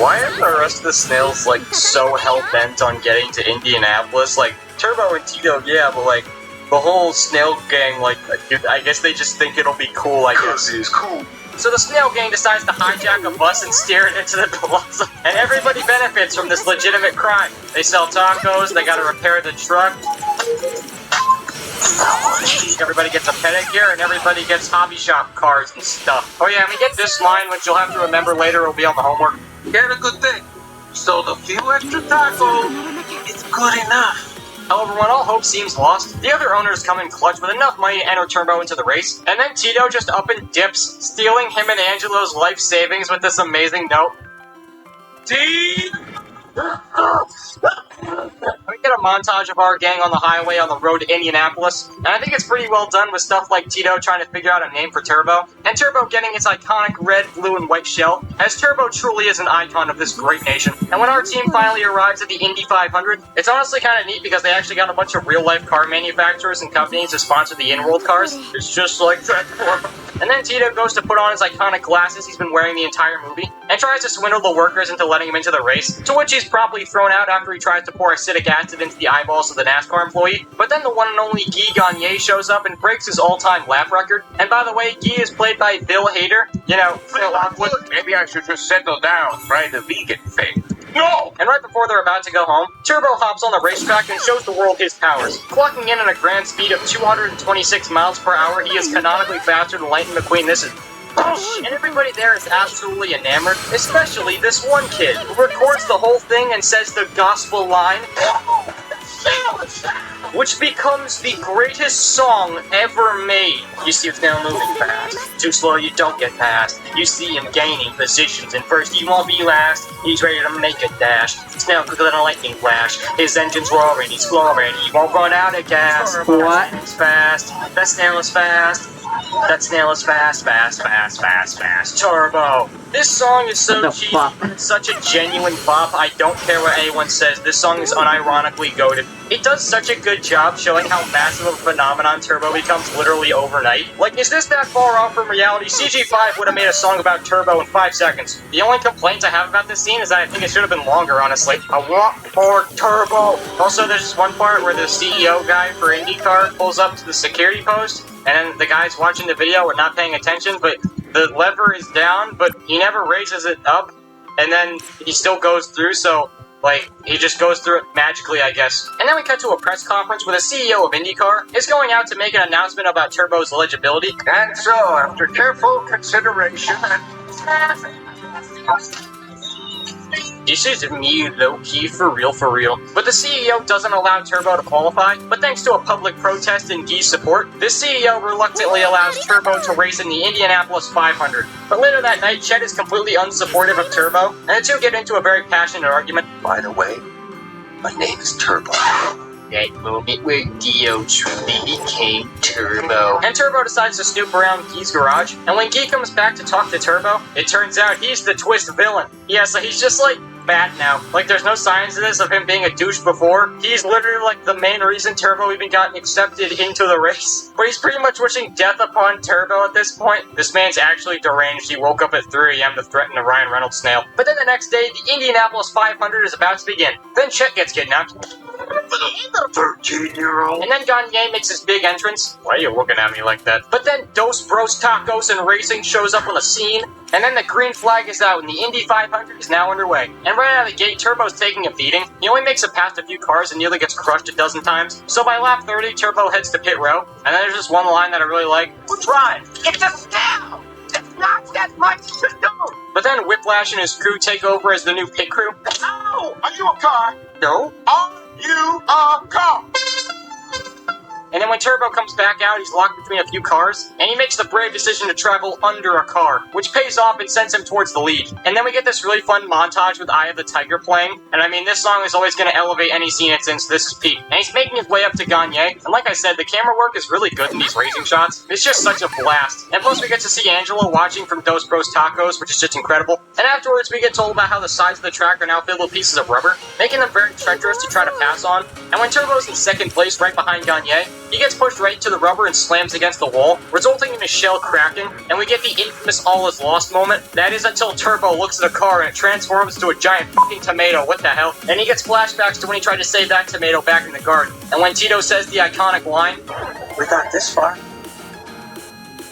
why are the rest of the snails like so hell-bent on getting to Indianapolis? Like, Turbo and Tito, yeah, but like, the whole snail gang, like, I guess they just think it'll be cool, I guess. It's cool. So the snail gang decides to hijack a bus and steer it into the plaza, and everybody benefits from this legitimate crime. They sell tacos, they gotta repair the truck, everybody gets a pedicure, and everybody gets hobby shop cards and stuff. Oh yeah, and we get this line, which you'll have to remember later, it'll be on the homework. Here's a good thing. Sold a few extra tacos. It's good enough. However, when all hope seems lost, the other owners come in clutch with enough money to enter Turbo into the race, and then Tito just up and dips, stealing him and Angelo's life savings with this amazing note. T, We get a montage of our gang on the highway on the road to Indianapolis, and I think it's pretty well done with stuff like Tito trying to figure out a name for Turbo, and Turbo getting its iconic red, blue, and white shell, as Turbo truly is an icon of this great nation. And when our team finally arrives at the Indy 500, it's honestly kind of neat because they actually got a bunch of real-life car manufacturers and companies to sponsor the in-world cars. It's just like Transformers. And then Tito goes to put on his iconic glasses he's been wearing the entire movie, and tries to swindle the workers into letting him into the race, to which he's promptly thrown out after he tries to pour acidic acid into the eyeballs of the NASCAR employee. But then the one and only Guy Gagné shows up and breaks his all-time laugh record. And by the way, Guy is played by Bill Hader. You know, Phil Lockwood. Maybe I should just settle down, try the vegan thing. No! And right before they're about to go home, Turbo hops on the racetrack and shows the world his powers. Clocking in at a grand speed of 226 miles per hour, he is canonically faster than Lightning McQueen. This is... And everybody there is absolutely enamored, especially this one kid, who records the whole thing and says the gospel line, which becomes the greatest song ever made. You see it's now moving fast. Too slow, you don't get past. You see him gaining positions, and first he won't be last. He's ready to make a dash. Snail quicker than a lightning flash. His engine's roaring, he's glowing. He won't run out of gas. What? It's fast. That snail is fast. That snail is fast, fast, fast, fast, fast. Turbo. This song is so What the cheesy, fuck? but it's such a genuine bop. I don't care what anyone says. This song is unironically goated. It does such a good job showing how massive of a phenomenon Turbo becomes literally overnight. Like, is this that far off from reality? CG5 would have made a song about Turbo in 5 seconds. The only complaint I have about this scene is that I think it should have been longer, honestly. I want more Turbo. Also, there's this one part where the CEO guy for IndyCar pulls up to the security post, and then the guys watching the video are not paying attention, but the lever is down, but he never raises it up, and then he still goes through, so, like, he just goes through it magically, I guess. And then we cut to a press conference where the CEO of IndyCar is going out to make an announcement about Turbo's eligibility. And so, after careful consideration and... This is me, low-key, for real. But the CEO doesn't allow Turbo to qualify, but thanks to a public protest in Guy's support, the CEO reluctantly allows Turbo to race in the Indianapolis 500. But later that night, Chet is completely unsupportive of Turbo, and the two get into a very passionate argument. By the way, my name is Turbo. That moment where Dio truly became Turbo. And Turbo decides to snoop around Guy's garage, and when Guy comes back to talk to Turbo, it turns out he's the twist villain. Yeah, so he's just like bad now. Like, there's no signs of this of him being a douche before. He's literally like the main reason Turbo even got accepted into the race. But he's pretty much wishing death upon Turbo at this point. This man's actually deranged. He woke up at 3 a.m. to threaten the Ryan Reynolds snail. But then the next day, the Indianapolis 500 is about to begin. Then Chet gets kidnapped. 13-year-old. And then Gagné makes his big entrance. Why are you looking at me like that? But then Dos Bros Tacos and Racing shows up on the scene, and then the green flag is out, and the Indy 500 is now underway. And right out of the gate, Turbo's taking a beating. He only makes it past a few cars and nearly gets crushed a dozen times. So by lap 30, Turbo heads to pit row, and then there's just one line that I really like. Run! It's a snail! It's not that much to do! But then Whiplash and his crew take over as the new pit crew. Oh! Are you a car? No. Are you a car? And then when Turbo comes back out, he's locked between a few cars, and he makes the brave decision to travel under a car, which pays off and sends him towards the lead. And then we get this really fun montage with Eye of the Tiger playing, and I mean, this song is always going to elevate any scene it's in, so this is peak. And he's making his way up to Gagné, and like I said, the camera work is really good in these racing shots. It's just such a blast. And plus we get to see Angelo watching from Dos Bros Tacos, which is just incredible. And afterwards we get told about how the sides of the track are now filled with pieces of rubber, making them very treacherous to try to pass on. And when Turbo's in second place right behind Gagné, he gets pushed right to the rubber and slams against the wall, resulting in his shell cracking, and we get the infamous all is lost moment. That is until Turbo looks at a car and it transforms into a giant fucking tomato, what the hell? And he gets flashbacks to when he tried to save that tomato back in the garden. And when Tito says the iconic line, We got this far.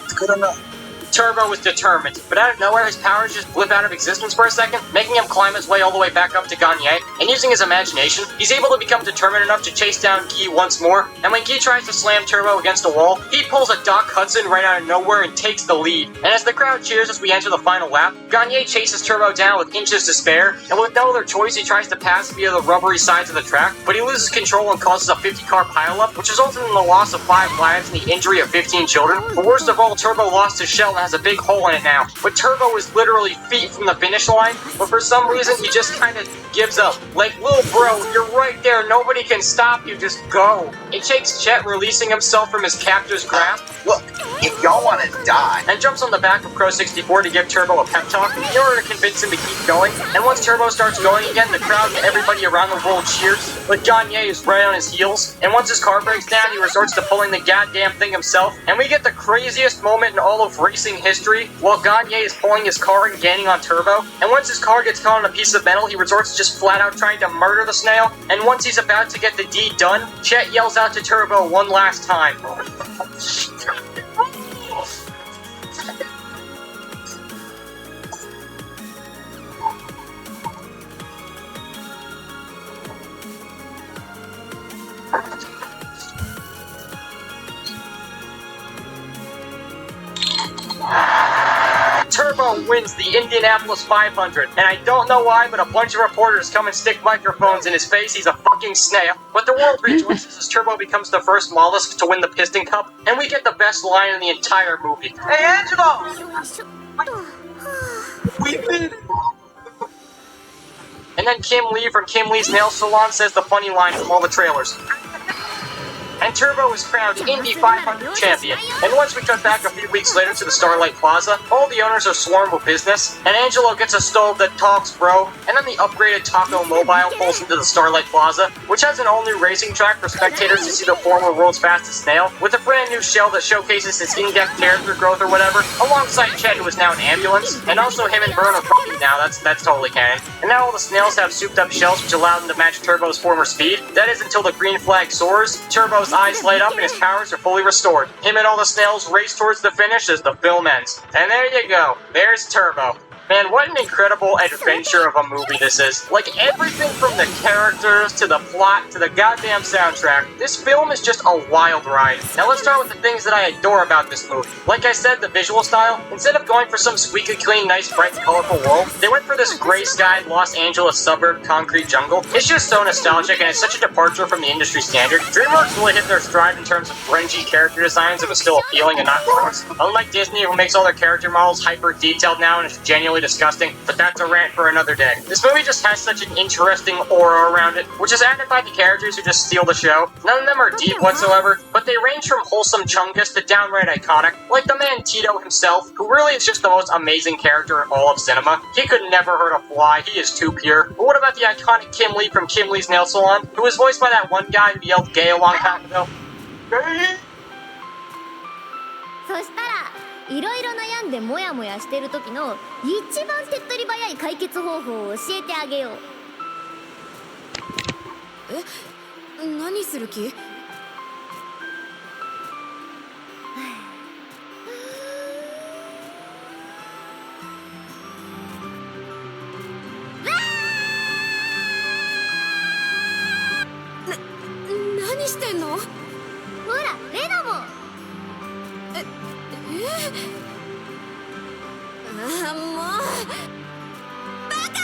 It's good enough. Turbo was determined, but out of nowhere his powers just blip out of existence for a second, making him climb his way all the way back up to Gagné, and using his imagination, he's able to become determined enough to chase down Guy once more, and when Guy tries to slam Turbo against a wall, he pulls a Doc Hudson right out of nowhere and takes the lead. And as the crowd cheers as we enter the final lap, Gagné chases Turbo down with inches to spare, and with no other choice he tries to pass via the rubbery sides of the track, but he loses control and causes a 50-car pileup, which resulted in the loss of 5 lives and the injury of 15 children. But worst of all, Turbo lost his shell and has a big hole in it now. But Turbo is literally feet from the finish line, but for some reason he just kind of gives up. Like, little bro, you're right there, nobody can stop you, just go. It takes Chet releasing himself from his captor's grasp. Look, if y'all want to die, And jumps on the back of Crow 64 to give Turbo a pep talk in order to convince him to keep going. And once Turbo starts going again, the crowd and everybody around the world cheers, but Gagne is right on his heels. And once his car breaks down, he resorts to pulling the goddamn thing himself. And we get the craziest moment in all of racing history while Gagne is pulling his car and gaining on Turbo. And once his car gets caught on a piece of metal, he resorts to just flat out trying to murder the snail. And once he's about to get the deed done, Chet yells out to Turbo one last time. Turbo wins the Indianapolis 500, and I don't know why, but a bunch of reporters come and stick microphones in his face. He's a fucking snail. But the world rejoices as Turbo becomes the first mollusk to win the Piston Cup, and we get the best line in the entire movie. hey Angelo, よいしょっと。は we did it. And then Kim Lee from Kim Lee's Nail Salon says the funny line from all the trailers. And Turbo is crowned Indy 500 champion. And once we cut back a few weeks later to the Starlight Plaza, all the owners are swarmed with business, and Angelo gets a stove that talks, bro. And then the upgraded Taco Mobile pulls into the Starlight Plaza, which has an all-new racing track for spectators to see the former world's fastest snail, with a brand new shell that showcases his in-depth character growth or whatever, alongside Chet, who is now an ambulance, and also him and Byrne are fucking now, that's totally canon. And now all the snails have souped-up shells which allow them to match Turbo's former speed. That is until the green flag soars, Turbo's eyes light up and his powers are fully restored. Him and all the snails race towards the finish as the film ends. And there you go. There's Turbo. Man, what an incredible adventure of a movie this is. Like, everything from the characters, to the plot, to the goddamn soundtrack, this film is just a wild ride. Now let's start with the things that I adore about this movie. Like I said, the visual style, instead of going for some squeaky clean, nice, bright, colorful world, they went for this gray-skied Los Angeles suburb concrete jungle. It's just so nostalgic, and it's such a departure from the industry standard. DreamWorks really hit their stride in terms of grungy character designs that was still appealing and not gross. Unlike Disney, who makes all their character models hyper-detailed now and it's genuinely disgusting, but that's a rant for another day. This movie just has such an interesting aura around it, which is added by the characters who just steal the show. None of them are deep whatsoever, but they range from wholesome chungus to downright iconic, like the man Tito himself, who really is just the most amazing character in all of cinema. He could never hurt a fly, he is too pure. But what about the iconic Kim Lee from Kim Lee's Nail Salon, who was voiced by that one guy who yelled gay a long time ago? そしたらいろいろ悩んでモヤモヤしてる時の一番手っ取り早い解決方法を教えてあげよう。え、何する気？何してんの？ほら、レナも。ああ、もうバカー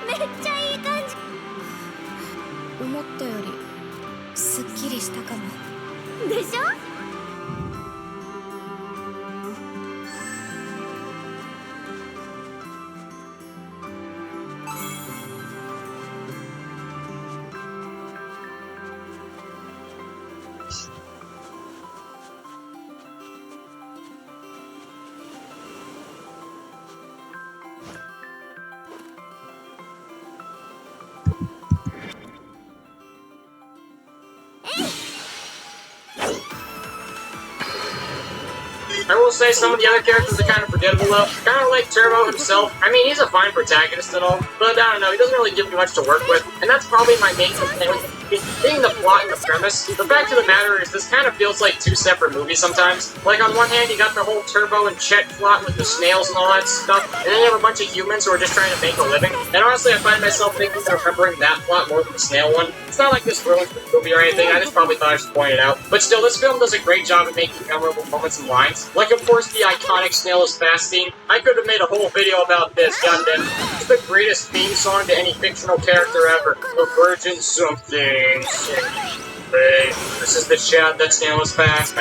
めっちゃいい感じ。思ったよりすっきりしたかも。でしょ？I will say some of the other characters are kind of forgettable though. Kind of like Turbo himself. I mean, he's a fine protagonist and all, but I don't know, he doesn't really give me much to work with. And that's probably my main complaint with being the plot and the premise. The fact of the matter is this kind of feels like two separate movies sometimes. Like on one hand, you got the whole Turbo and Chet plot with the snails and all that stuff, and then you have a bunch of humans who are just trying to make a living. And honestly, I find myself thinking and remembering that plot more than the snail one. It's not like this ruins the movie or anything, I just probably thought I should point it out. But still, this film does a great job at making memorable moments and lines. Like, of course, the iconic Snail is Fast scene. I could have made a whole video about this, goddamn. It's the greatest theme song to any fictional character ever. The Virgin something. Hey, this is the chat that snail is fast.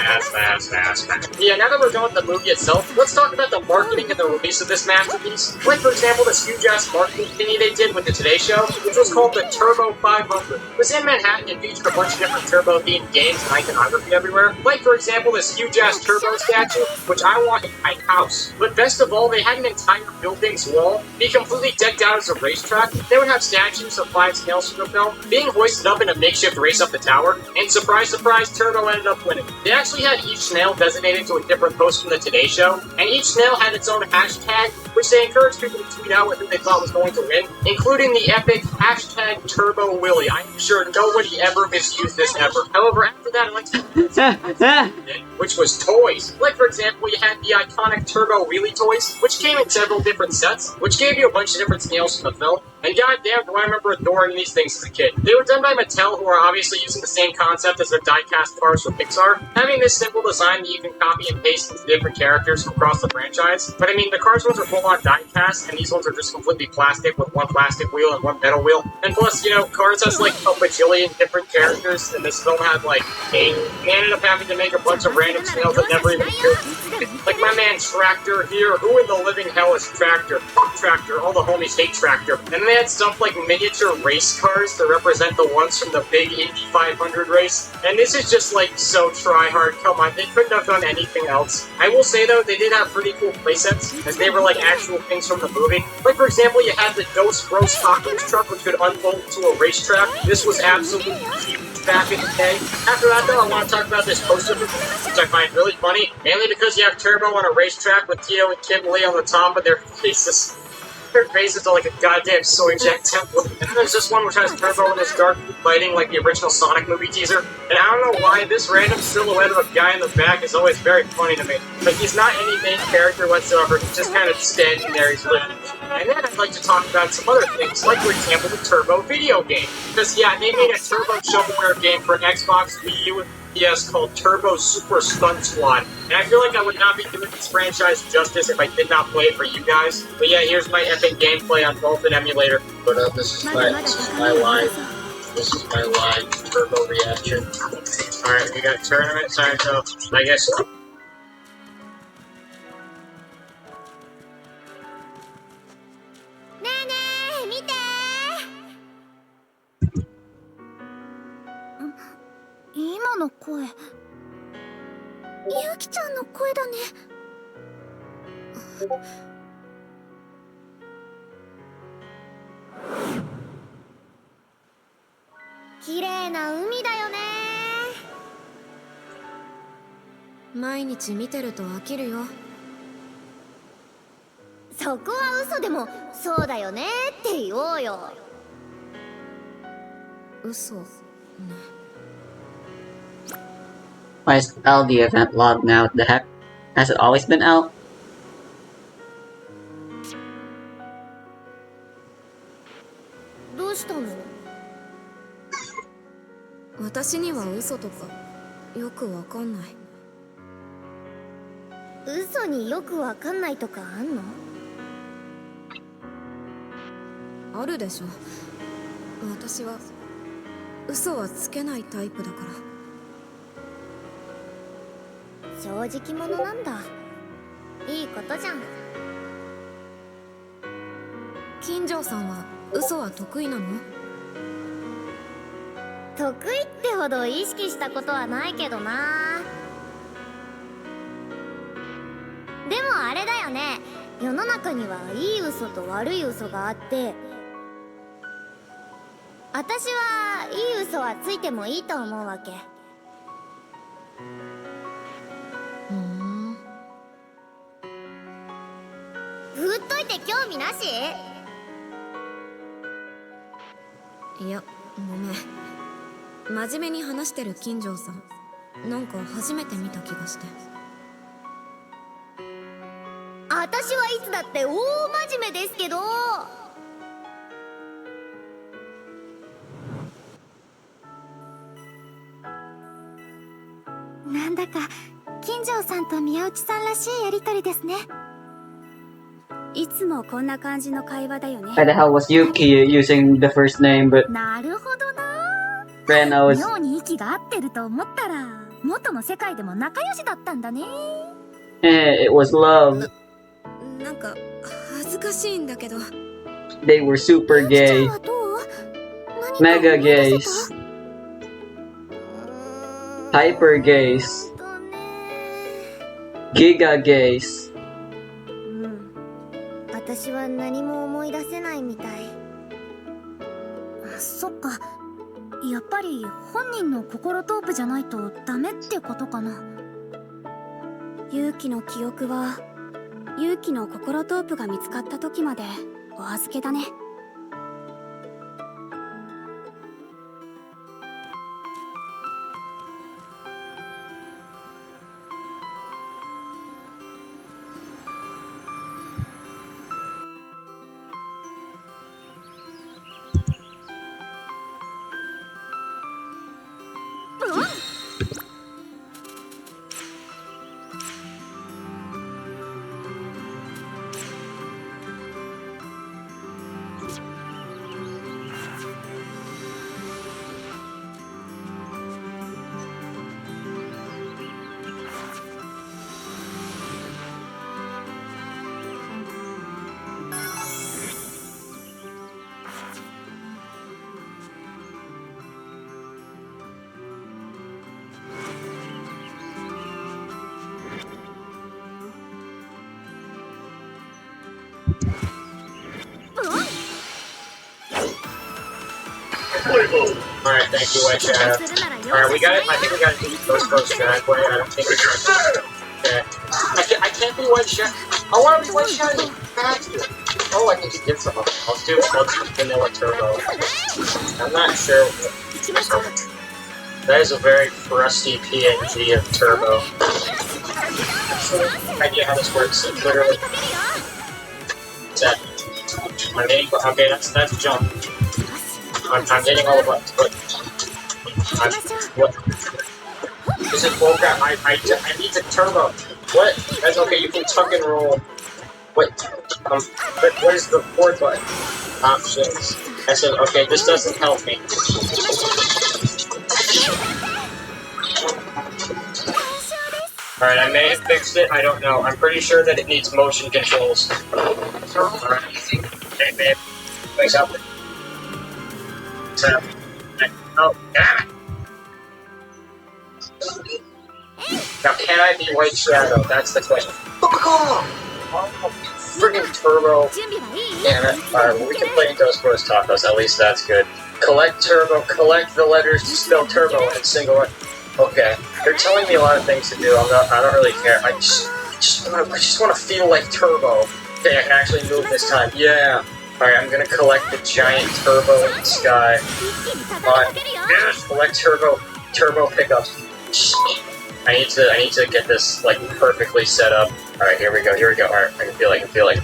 Yeah, now that we're done with the movie itself, let's talk about the marketing and the release of this masterpiece. Like, for example, this huge-ass marketing thingy they did with the Today Show, which was called the Turbo 500. It was in Manhattan and featured a bunch of different Turbo-themed games and iconography everywhere. Like, for example, this huge-ass Turbo statue, which I want in my house. But best of all, they had an entire building's wall be completely decked out as a racetrack. They would have statues of 5 snails from the film being hoisted up in a makeshift race up the tower, and surprise, surprise, Turbo ended up winning. They actually had each snail designated to a different post from the Today Show, and each snail had its own hashtag, which they encouraged people to tweet out with who they thought was going to win, including the epic hashtag Turbo Willy. I'm sure nobody ever misused this ever. However, after that, I like to which was toys. Like, for example, you had the iconic Turbo Wheelie toys, which came in several different sets, which gave you a bunch of different snails from the film. And goddamn, do I remember adoring these things as a kid. They were done by Mattel, who are obviously using the same concept as their die-cast cars from Pixar, having this simple design that you can copy and paste into different characters from across the franchise. But I mean, the cars ones are full-on die-cast, and these ones are just completely plastic with one plastic wheel and one metal wheel. And plus, you know, Cars has like a bajillion different characters, and this film had like 8. They ended up having to make a bunch of random snails that never even appeared. Like my man Tractor here. Who in the living hell is Tractor? Fuck Tractor. All the homies hate Tractor. And they had stuff like miniature race cars to represent the ones from the big Indy 500 race. And this is just like so try-hard. Come on, they couldn't have done anything else. I will say though, they did have pretty cool playsets, as they were like actual things from the movie. Like for example, you had the Dos Bros Tacos truck, which could unfold to a racetrack. This was absolutely huge back in the day. After that though, I want to talk about this poster, which I find really funny, mainly because you have Turbo on a racetrack with Tito and Kim Lee on the top of their faces. Their faces are like a goddamn soy jet template. And then there's this one which has Turbo in his dark lighting like the original Sonic movie teaser. And I don't know why this random silhouette of a guy in the back is always very funny to me. Like, he's not any main character whatsoever, he's just kind of standing there, he's living. And then I'd like to talk about some other things, like for example the Turbo video game. Because yeah, they made a Turbo shovelware game for Xbox, Wii U, and PS called Turbo Super Stunt Squad. And I feel like I would not be doing this franchise justice if I did not play it for you guys. But yeah, here's my epic gameplay on both an emulator. But this is my live Turbo reaction. Alright, we got tournament time, so I guess.声。ゆきちゃんの声だね。綺麗な海だよね。毎日見てると飽きるよ。そこは嘘でもそうだよねって言おうよ。嘘ね。Why is L the event log now? The heck? Has it always been L? どうしたの？私には嘘とかよくわかんない。嘘によくわかんないとかあんの？あるでしょ。私は嘘はつけないタイプだから。正直者なんだ。いいことじゃん。金城さんは嘘は得意なの？得意ってほど意識したことはないけどな。でもあれだよね。世の中にはいい嘘と悪い嘘があって、私はいい嘘はついてもいいと思うわけ。振っといて興味なし？いや、ごめん。真面目に話してる金城さん、なんか初めて見た気がして。私はいつだって大真面目ですけど。なんだか金城さんと宮内さんらしいやりとりですね。いつもこんな感じの会話だよね。 Why the hell was Yuki using the first name but... なるほどな。Renos. 妙に息が合ってると思ったら元の世界でも仲良しだったんだね。 It was love. なんか恥ずかしいんだけど。 They were super ゆきちゃん gay. はどう？何か Mega 思い出せ gays. た？ Hyper gays. だね。 Giga gays. うん。私は何も思い出せないみたい。あ、そっか。やっぱり本人の心トープじゃないとダメってことかな。勇気の記憶は勇気の心トープが見つかった時までお預けだね。Alright, thank you, White Shadow. Alright, we got it. I think we got to do those first driveway. I don't think we can. Okay. I can't be White Shadow. I want to be White Shadow. Oh, I need to get some. Let's do vanilla turbo. I'm not sure. That is a very crusty PNG of turbo. I idea how this works. It's literally. That. I'm getting. Okay, that's jump. I'm getting all the buttons, but what? This is bullcrap. I need the turbo. What? That's okay. You can tuck and roll. Wait. But what is the fourth button? Options. I said, okay, this doesn't help me. Alright, I may have fixed it. I don't know. I'm pretty sure that it needs motion controls. Alright. Hey, babe. Thanks, help. Oh, damn it! Now, can I be White Shadow? That's the question. Oh, friggin' turbo. Damn it. Alright, well, we can play Dos Bros Tacos. At least that's good. Collect turbo. Collect the letters to spell turbo in single one. Okay. They're telling me a lot of things to do. I don't really care. I just want to feel like turbo. Okay, I can actually move this time. Yeah. Alright, I'm gonna collect the giant turbo in the sky. Yes, collect turbo pickups. I need to get this like perfectly set up. Alright, here we go. Alright, I can feel it.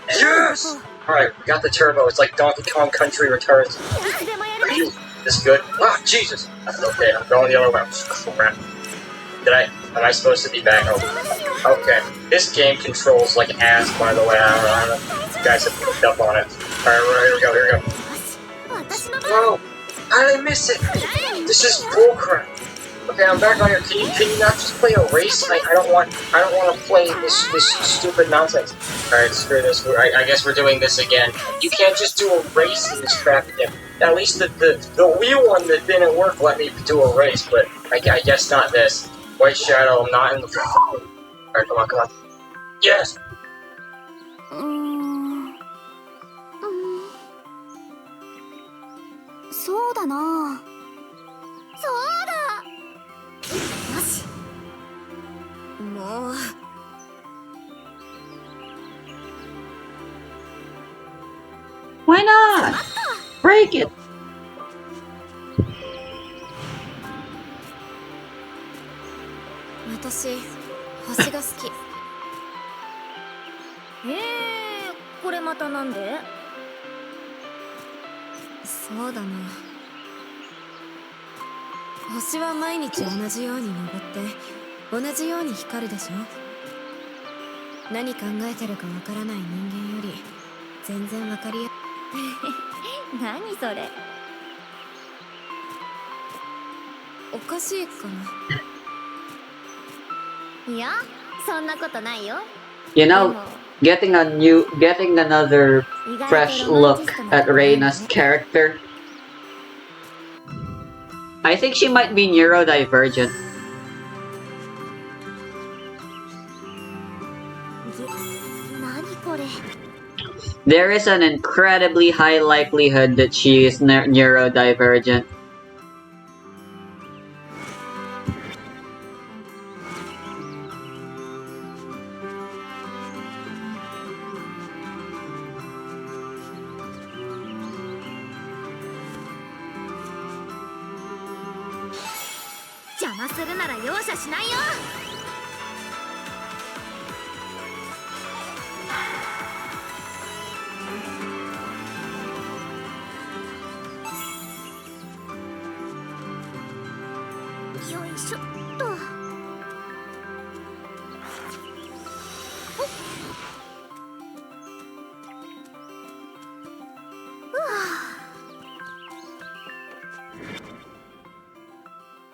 Yes! Alright, we got the turbo. It's like Donkey Kong Country Returns. This good? Ah, Jesus! Okay, I'm going the other way. Crap. Am I supposed to be back? Oh. Okay. This game controls like ass, by the way. I don't know if you guys have picked up on it. Alright, here we go. Whoa! How did I miss it? This is bullcrap. Okay, I'm back on here. Can you not just play a race? I don't want to play this stupid nonsense. Alright, screw this. I guess we're doing this again. You can't just do a race in this crap again. At least the Wii one that didn't work let me do a race, but I guess not this. White Shadow, I'm not in the... Alright, come on. Yes! Soだな。そうだ。よし。もう。Why not? Break it! 私、星が好き。これまたなんで？そうだな。星は毎日同じように登って同じように光るでしょ。何考えてるかわからない人間より全然わかりや何それ。おかしいかな。いや、そんなことないよ。 You know, getting another fresh look at Reina's character. I think she might be neurodivergent. There is an incredibly high likelihood that she is neurodivergent.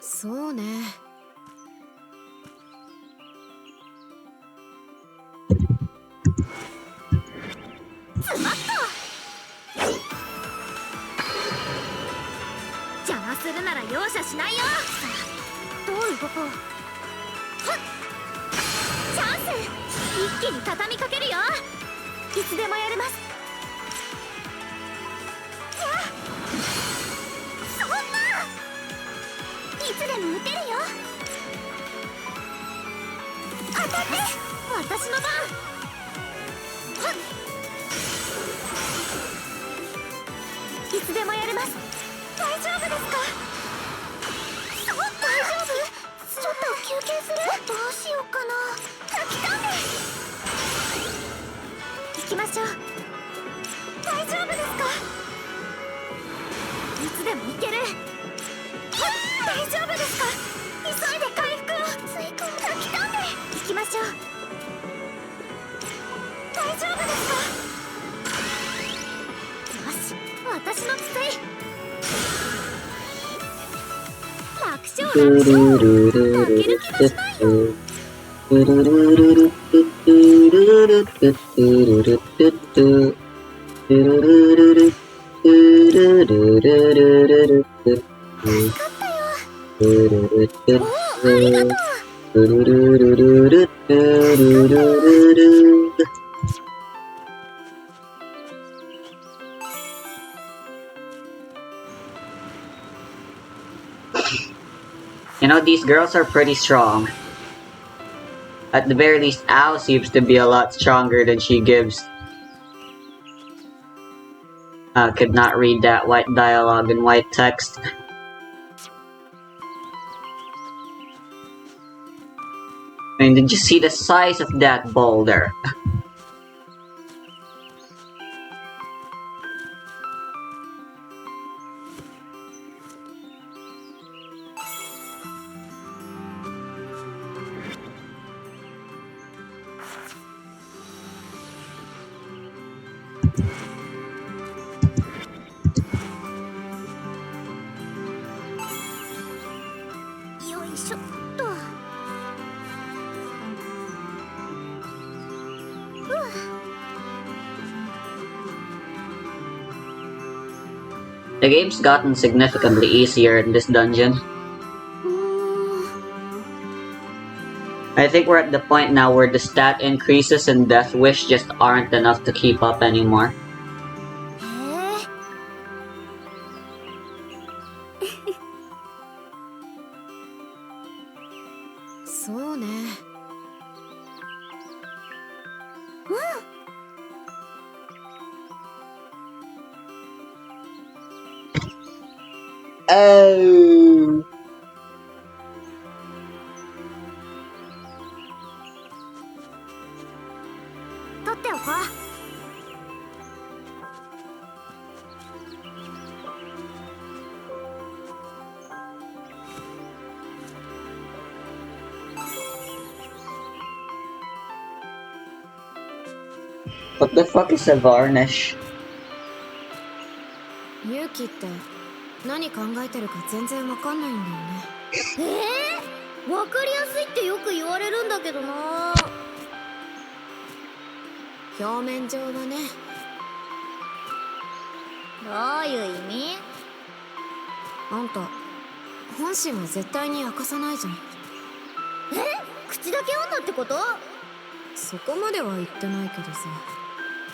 そうね。スマッと邪魔するなら容赦しないよ。どう動こう。チャンス、一気に畳みかけるよ。いつでもやれます。いや、そんな、いつでも撃てるよ。当たって、私の番。いつでもやれます。大丈夫ですか？大丈夫？ちょっと休憩する？どうしようかな。泣きたんで。行きましょう。大丈夫ですか？いつでも行ける。大丈夫ですか？急いで回復を。追加泣きたんで。行きましょう。大丈夫ですか？よし、私のつい。楽勝楽勝。負ける気がしないよ。勝ったよ。おお、ありがとう。You know, these girls are pretty strong. At the very least, Ao seems to be a lot stronger than she gives. Could not read that white dialogue in white text. I mean, did you see the size of that boulder? The game's gotten significantly easier in this dungeon. I think we're at the point now where the stat increases in Death Wish just aren't enough to keep up anymore. Oh. What the fuck is a varnish? 勇気って何考えてるか全然わかんないんだよね。わかりやすいってよく言われるんだけどな。表面上はね。どういう意味？あんた本心は絶対に明かさないじゃん。口だけ女ってこと？そこまでは言ってないけどさ。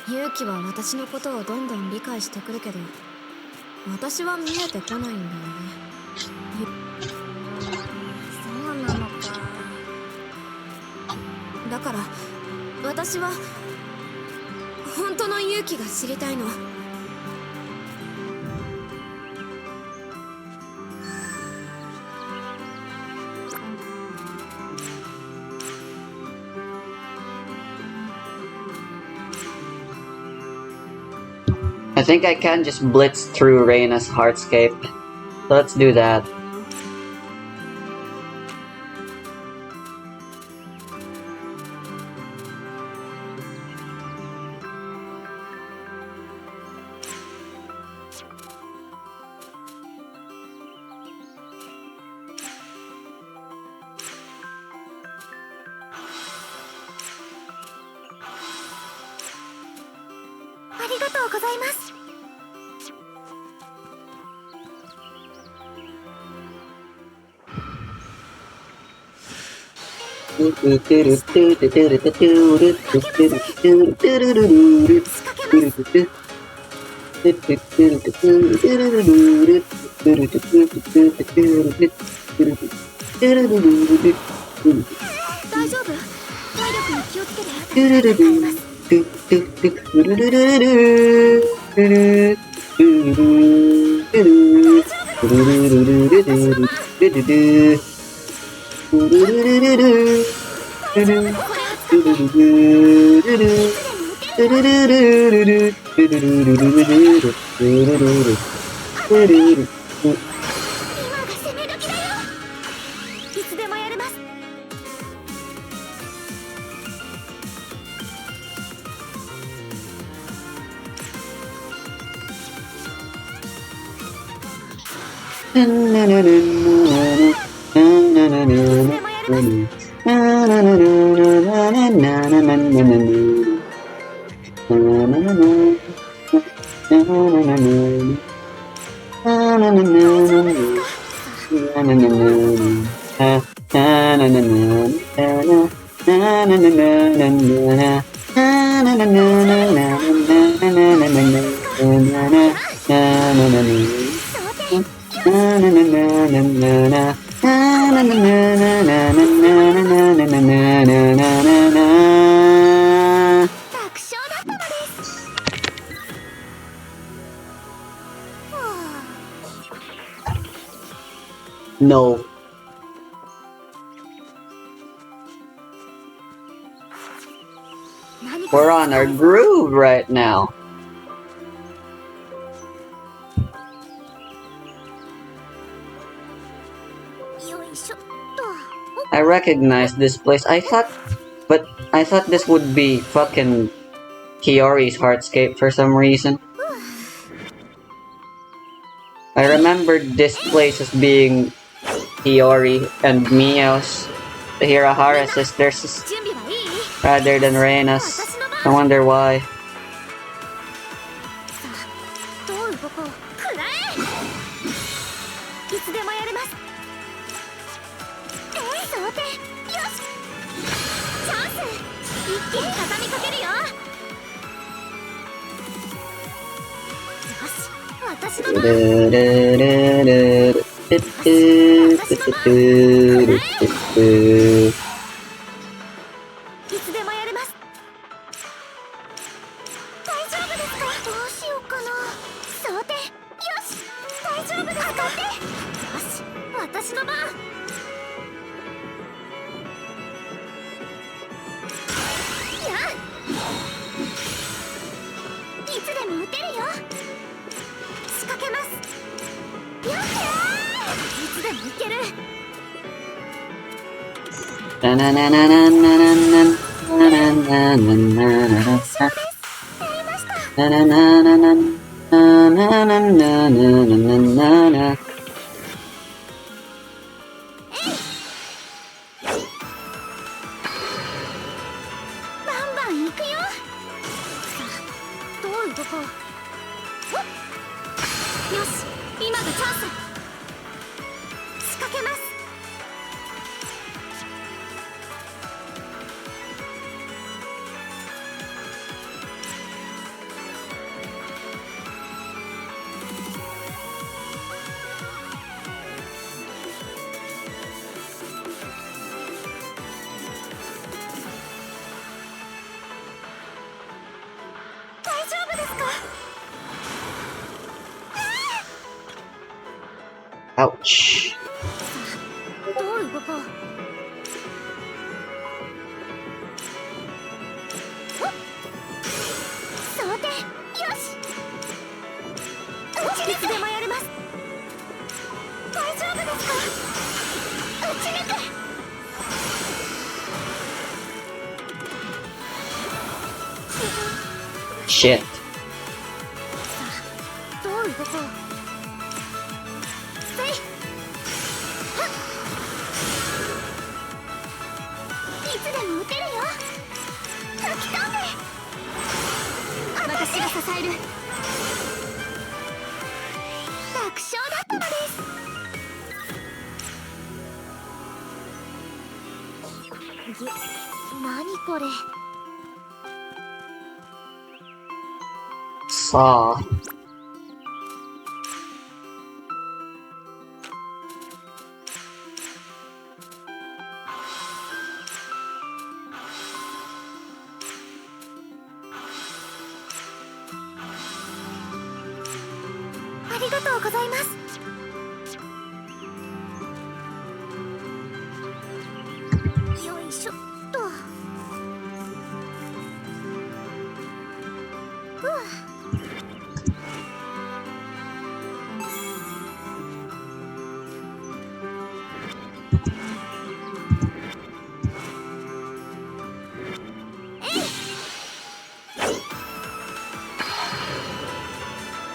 勇気は私のことをどんどん理解してくるけど、私は見えてこないんだよね。そうなのか。だから私は本当の勇気が知りたいの。I think I can just blitz through Reina's Heartscape. So let's do that. No. We're on our groove right now. I recognize this place. I thought this would be fucking Kiori's Heartscape for some reason. I remembered this place as being Kiori and Mio's, the Hirahara sisters, rather than Reina's. I wonder why. こう。よし、今がチャンス。仕掛けます。大丈夫ですか？ Ouch. どう動こう。想定、よし。いつでもやれます。大丈夫ですか？撃ち抜く。 Shit. どう動こう。せい。はっ。いつでも撃てるよ。吹き飛んで。私が支える。楽勝だったのです。何これ。Saw. ありがとうございます。よいしょっと。ふわ。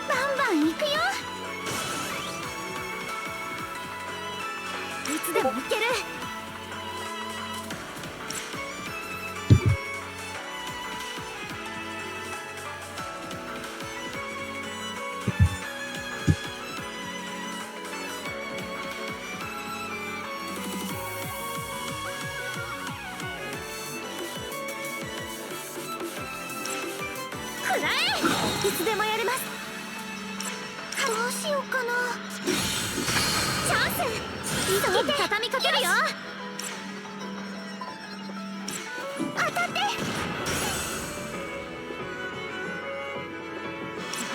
バンバン行くよ。いつでも行ける。くらえ。いつでもやれます。どうしようかな。チャンス。一気に畳みかけるよ。当たって。よ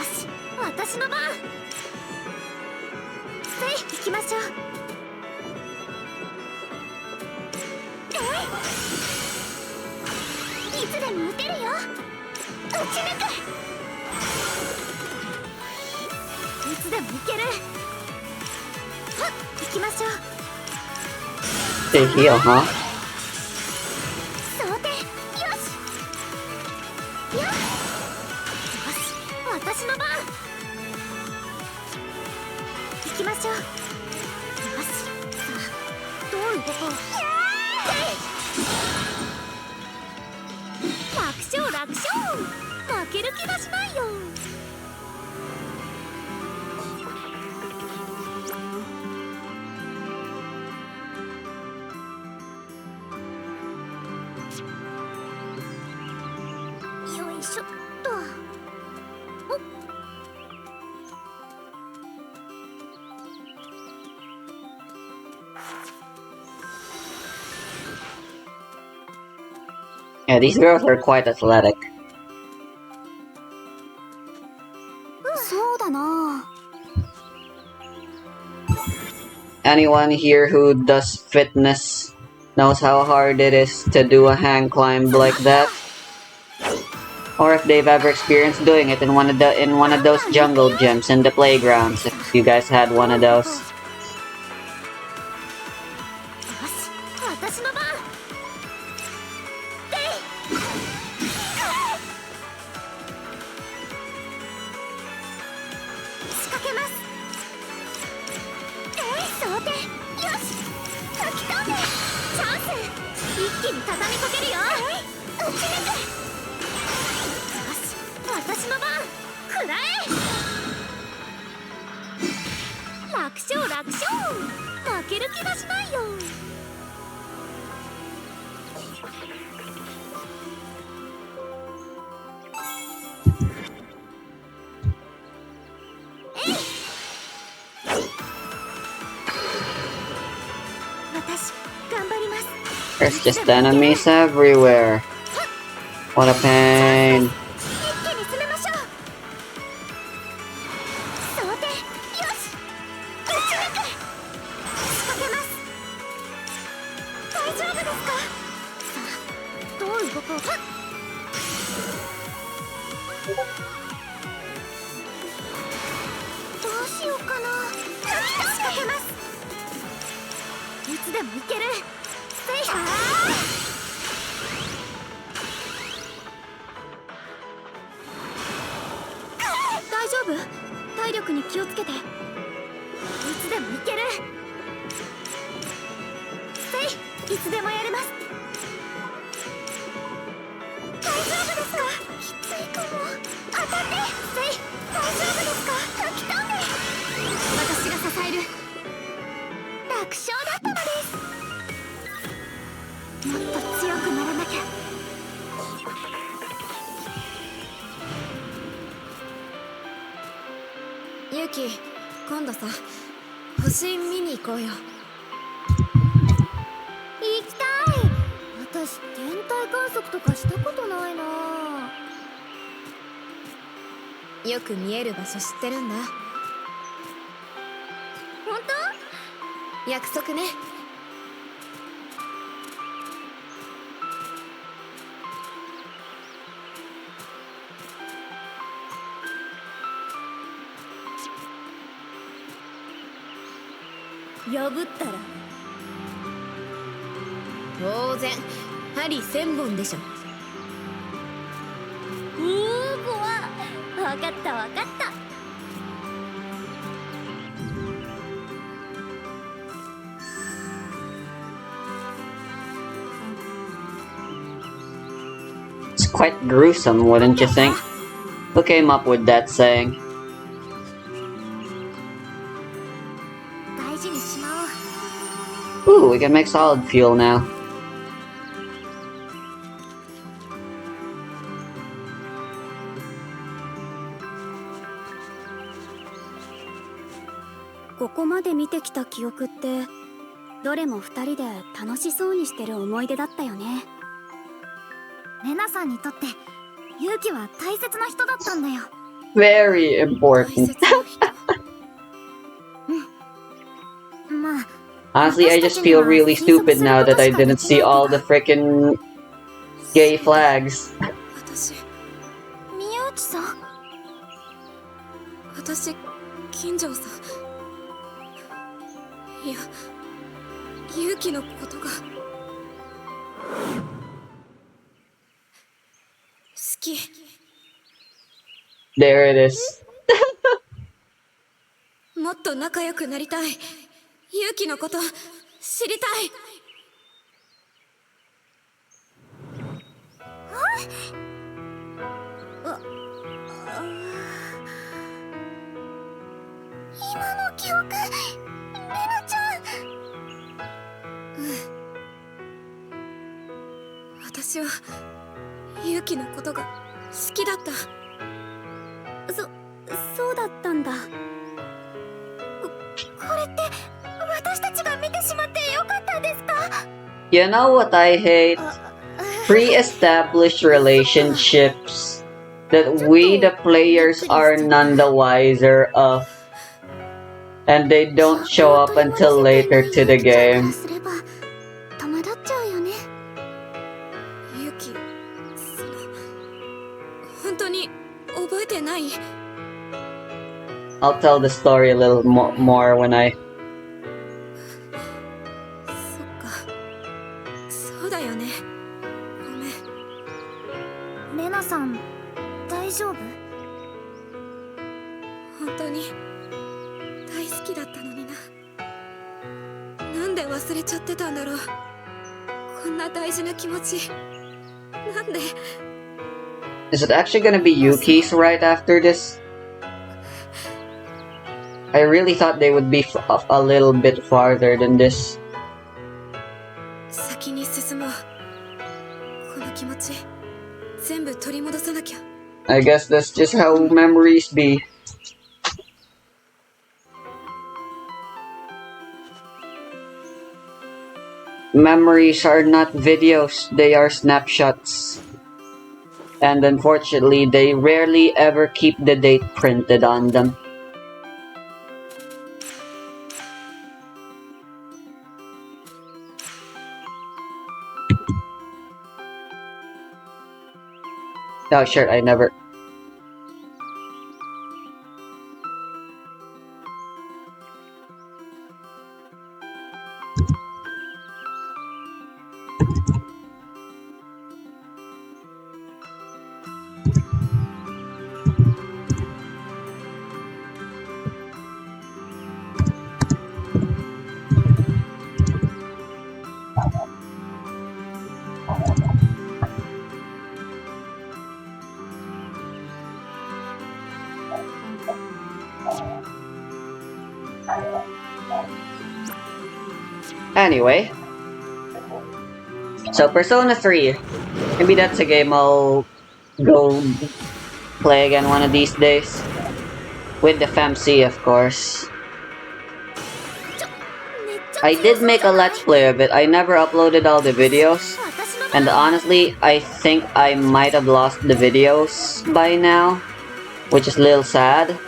し、私の番。せい、行きましょう。いつでも撃てるよ。撃ち抜く。いつでもいける。はっ、行きましょう。 Stay here, huh? 想定、よし。よし、私の番。行きましょう。よし、さあ、どう動こう。楽勝楽勝。負ける気がしないよ。よいしょっと。おっ。 Yeah, these girls are quite athletic. そうだな。 Anyone here who does fitness knows how hard it is to do a hang climb like that? Or if they've ever experienced doing it in one of those jungle gyms in the playgrounds, if you guys had one of those. よし、私の番。仕掛けます。想定、よし。吹き飛んで。チャンス。一気に畳みかけるよ。撃ち抜く。よし、私の番。楽勝楽勝、負ける気がしないよ。私頑張ります。 There's just enemies everywhere. What a pain. 一気に詰めましょう。想定よし、打ち抜く。仕掛けます。大丈夫ですか。さあどう動こうか。どうしようかな。仕掛けます。いつでもいける。せいは大丈夫。体力に気をつけて。いつでもいける。せい、いつでもやれます。大丈夫ですか。きついかも。当たって。せい、大丈夫ですか。吹き飛んで。私が支える。楽勝だったのです。もっと強くならなきゃ。ユウキ、今度さ、星見に行こうよ。行きたい。私天体観測とかしたことないな。よく見える場所知ってるんだ。本当？約束ね。破ったら当然針1000本でしょ。おお、怖っ。分かった分かった。It's quite gruesome, wouldn't you think? Who came up with that saying? 大事にしまおう。 Ooh, we can make solid fuel now. ここまで見てきた記憶ってどれも2人で楽しそうにしてる思い出だったよね。レナさんにとってユウキは大切な人だったんだよ。 Very important. まあ Honestly, I just feel really stupid now that I didn't see all the frickin' gay flags. 私、宮内さん。私、金城さん。いや、ユウキのことが好き。 There it is. もっと仲良くなりたい。ユウキのこと知りたい。今の記憶、レナちゃん。私はユウキのことが好きだった。そうだったんだ。これって私たちが見てしまってよかったですか？ You know what I hate? Pre-established relationships that we the players are none the wiser of, and they don't show up until later to the game. 戸惑っちゃうよね。ユキ、本当に覚えてない？ I'll tell the story a little more when I... そっか、そうだよね。ごめん。レナさん、大丈夫？本当に大好きだったのにな。なんで忘れちゃってたんだろう。こんな大事な気持ち。なんで？ Is it actually gonna be Yuki's right after this? I really thought they would be a little bit farther than this. 先に進もう。この気持ち、全部取り戻さなきゃ。 I guess that's just how memories be. Memories are not videos, they are snapshots. And unfortunately, they rarely ever keep the date printed on them. Oh shit, I never... Anyway, so Persona 3, maybe that's a game I'll go play again one of these days. With the FMC, of course. I did make a Let's Play of it. I never uploaded all the videos. And honestly, I think I might have lost the videos by now, which is a little sad.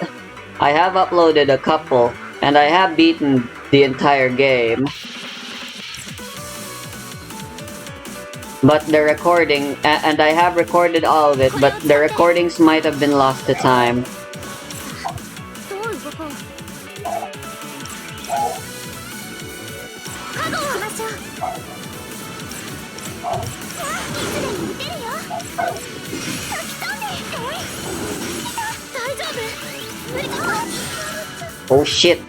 I have uploaded a couple, and I have beaten the entire game. But the recording, and I have recorded all of it, but the recordings might have been lost to time. Oh shit.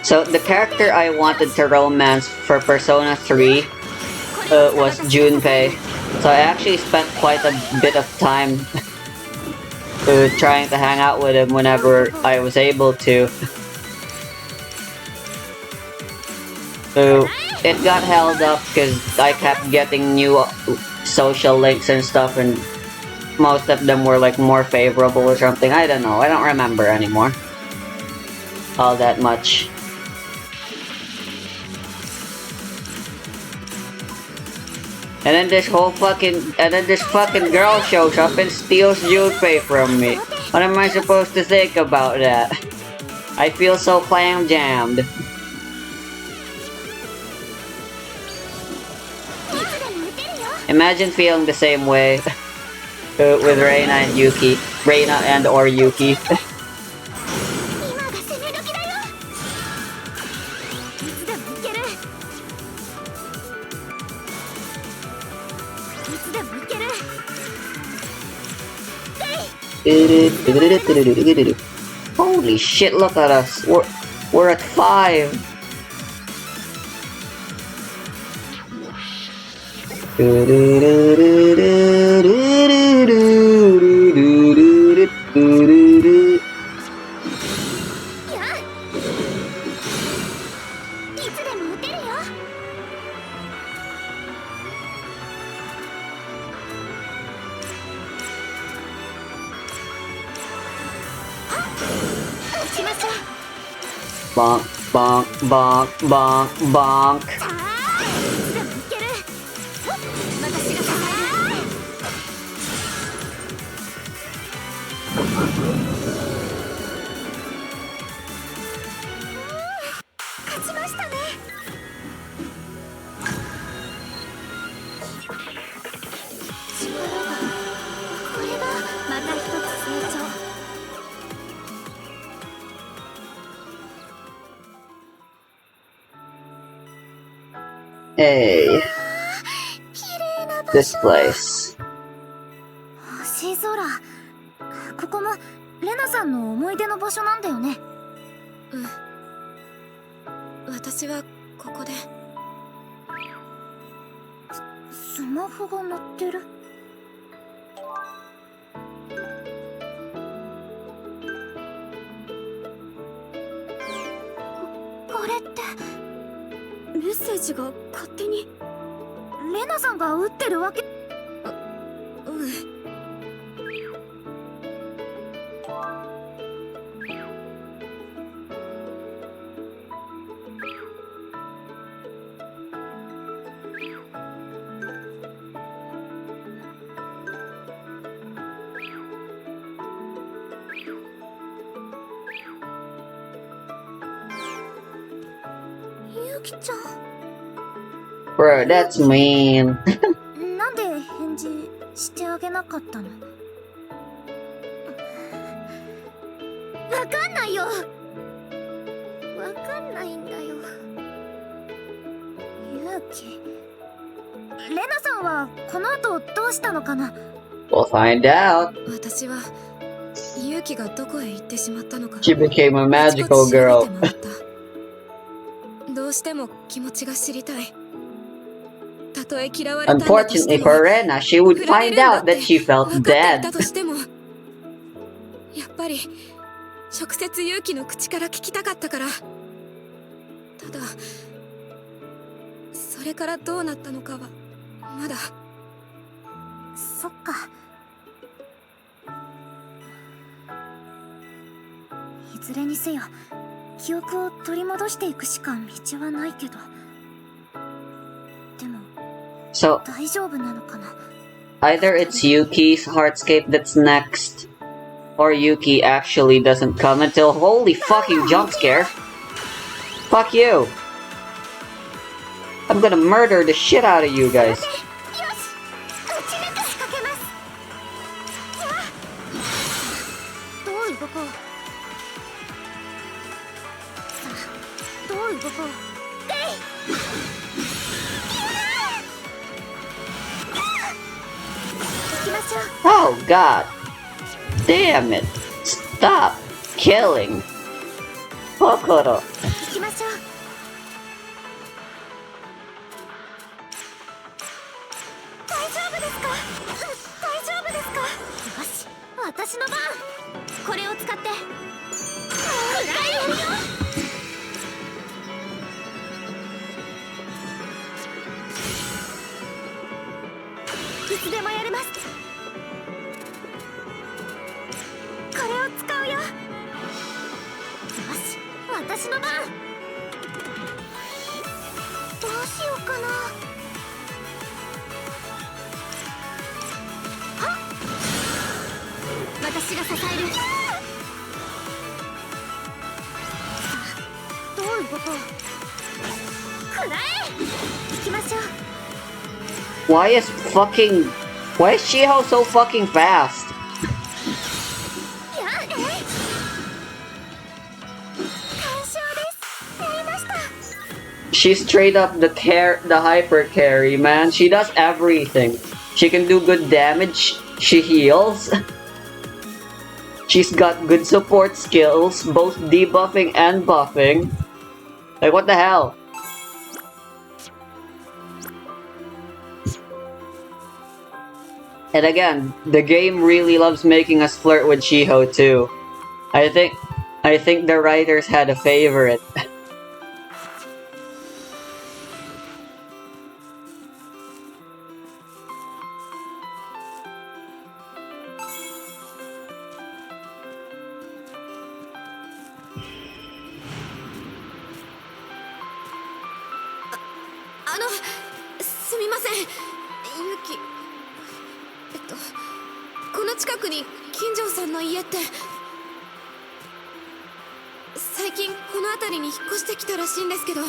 So the character I wanted to romance for Persona 3 was Junpei. So I actually spent quite a bit of time trying to hang out with him whenever I was able to. It got held up because I kept getting new social links and stuff, and most of them were like more favorable or something. I don't know. I don't remember anymore all that much. And then this fucking girl shows up and steals Junpei from me. What am I supposed to think about that? I feel so clam jammed. Imagine feeling the same way with Reina and Yuki. Reina and or Yuki. Holy shit, look at us. We're at 5. Bonk, bonk, bonk, bonk, bonk. Hey, this place. 星空。ここもレナさんの思い出の場所なんだよね。私はここで。スマホが鳴ってる。これってメッセージが勝手に。レナさんが打ってるわけ。ゆきちゃん。 Bro, that's mean. なんで返事してあげなかったの？わかんないよ。わかんないんだよ。ゆうき。レナさんはこの後どうしたのかな？ We'll find out. 私は勇気がどこへ行ってしまったのか。 She became a あち magical こち調 girl. べて回った。どうしても気持ちが知りたい。たとえ嫌われたんだとして Unfortunately も、 for Rena, she would 振られ find るんだっ out て that she 分 felt かってい dead. たとしても、やっぱり直接勇気の口から聞きたかったから。ただそれからどうなったのかはまだ。そっか。いずれにせよ記憶を取り戻していくしか道はないけど、でも So, 大丈夫なのかな？ either it's Yuki's Heartscape that's next, or Yuki actually doesn't come until holy fucking jump scare. Fuck you. I'm gonna murder the shit out of you guys. よし、打ち抜く仕掛けます。どう動こう。さあ、どう動こう。行きましょう。 Oh god. Damn it. Stop killing. Kokoro. 行きましょう。大丈夫ですか？大丈夫ですか？よし、私の番。これを使って。食らえるよ。いつでもやれます。これを使うよ。よし、私の番。どうしようかな。はっ、私が支える。さあ、どう動こう。くらえ。行きましょう。 Why is Shiho so fucking fast? やっ、完勝です。やりました。 She's straight up the hyper carry, man. She does everything. She can do good damage. She heals. She's got good support skills, both debuffing and buffing. Like, what the hell? And again, the game really loves making us flirt with Shiho too. I think the writers had a favorite.「すみません、ゆき。この近くに金城さんの家って。最近この辺りに引っ越してきたらしいんですけど、ゆ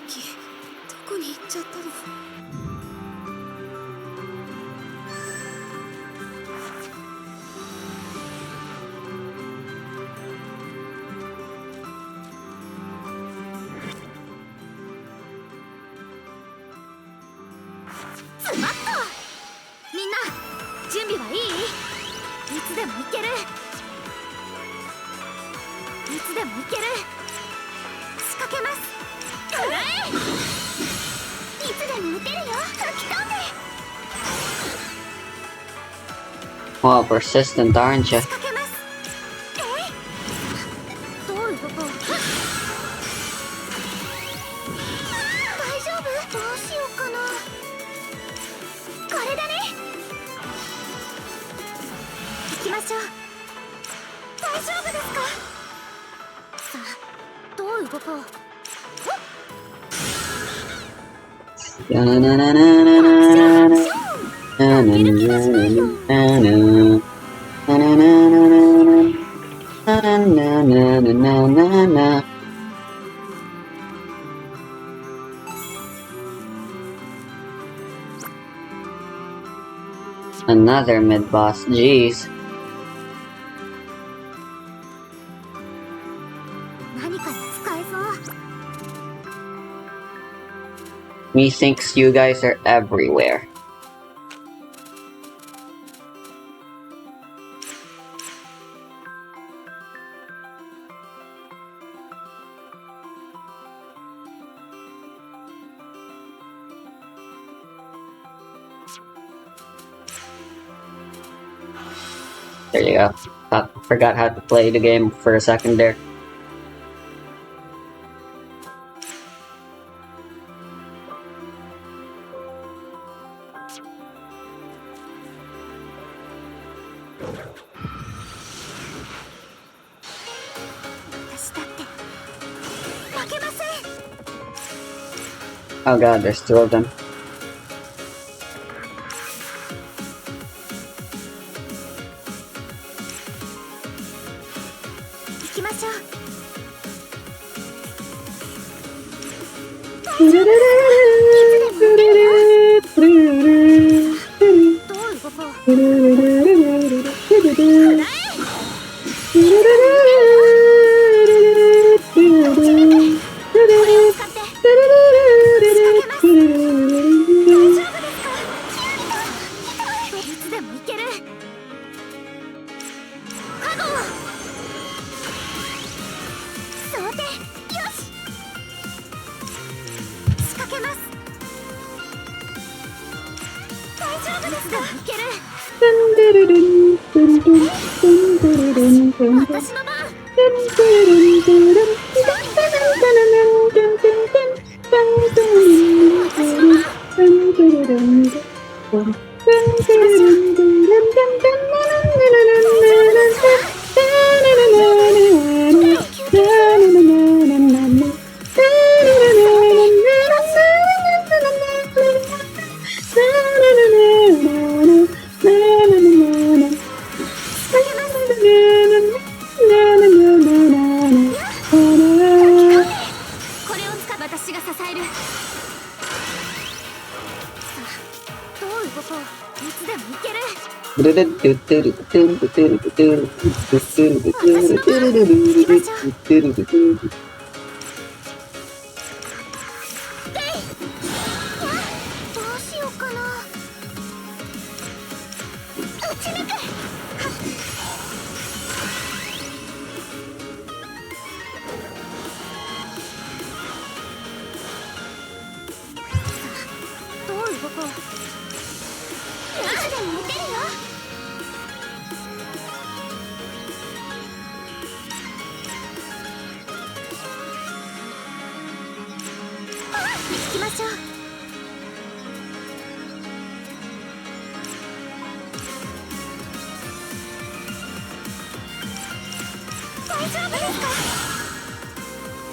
きどこに行っちゃったの？」ける。いつでもいける。仕掛けます。くらえ。いつでも撃てるよ。吹き飛んで。 Wow, persistent, aren't you? 仕掛けます。どういうこと？大丈夫？どうしようかな。これだね。行きましょう。大丈夫ですか？さあ、どういうこと？ Another mid-boss, jeez. 何かに使えそう。 Methinks you guys are everywhere. There you go. Forgot how to play the game for a second there. Oh god, there's two of them.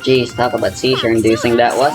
Jeez, talk about seizure inducing that was.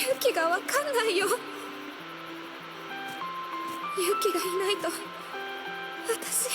勇気がわかんないよ。勇気がいないと私。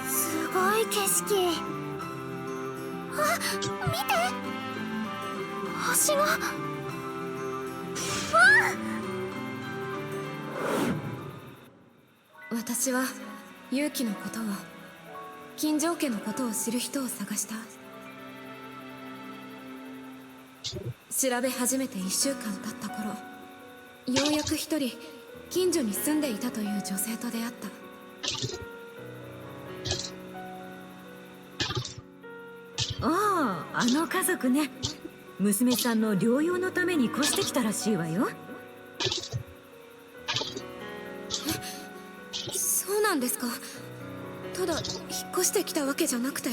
すごい景色。あ、見て、星が。わあ、私は勇気のことを、金城家のことを知る人を探した。調べ始めて1週間経った頃、ようやく一人近所に住んでいたという女性と出会った。ああ、あの家族ね。娘さんの療養のために越してきたらしいわよ。そうなんですか。ただ引っ越してきたわけじゃなくて。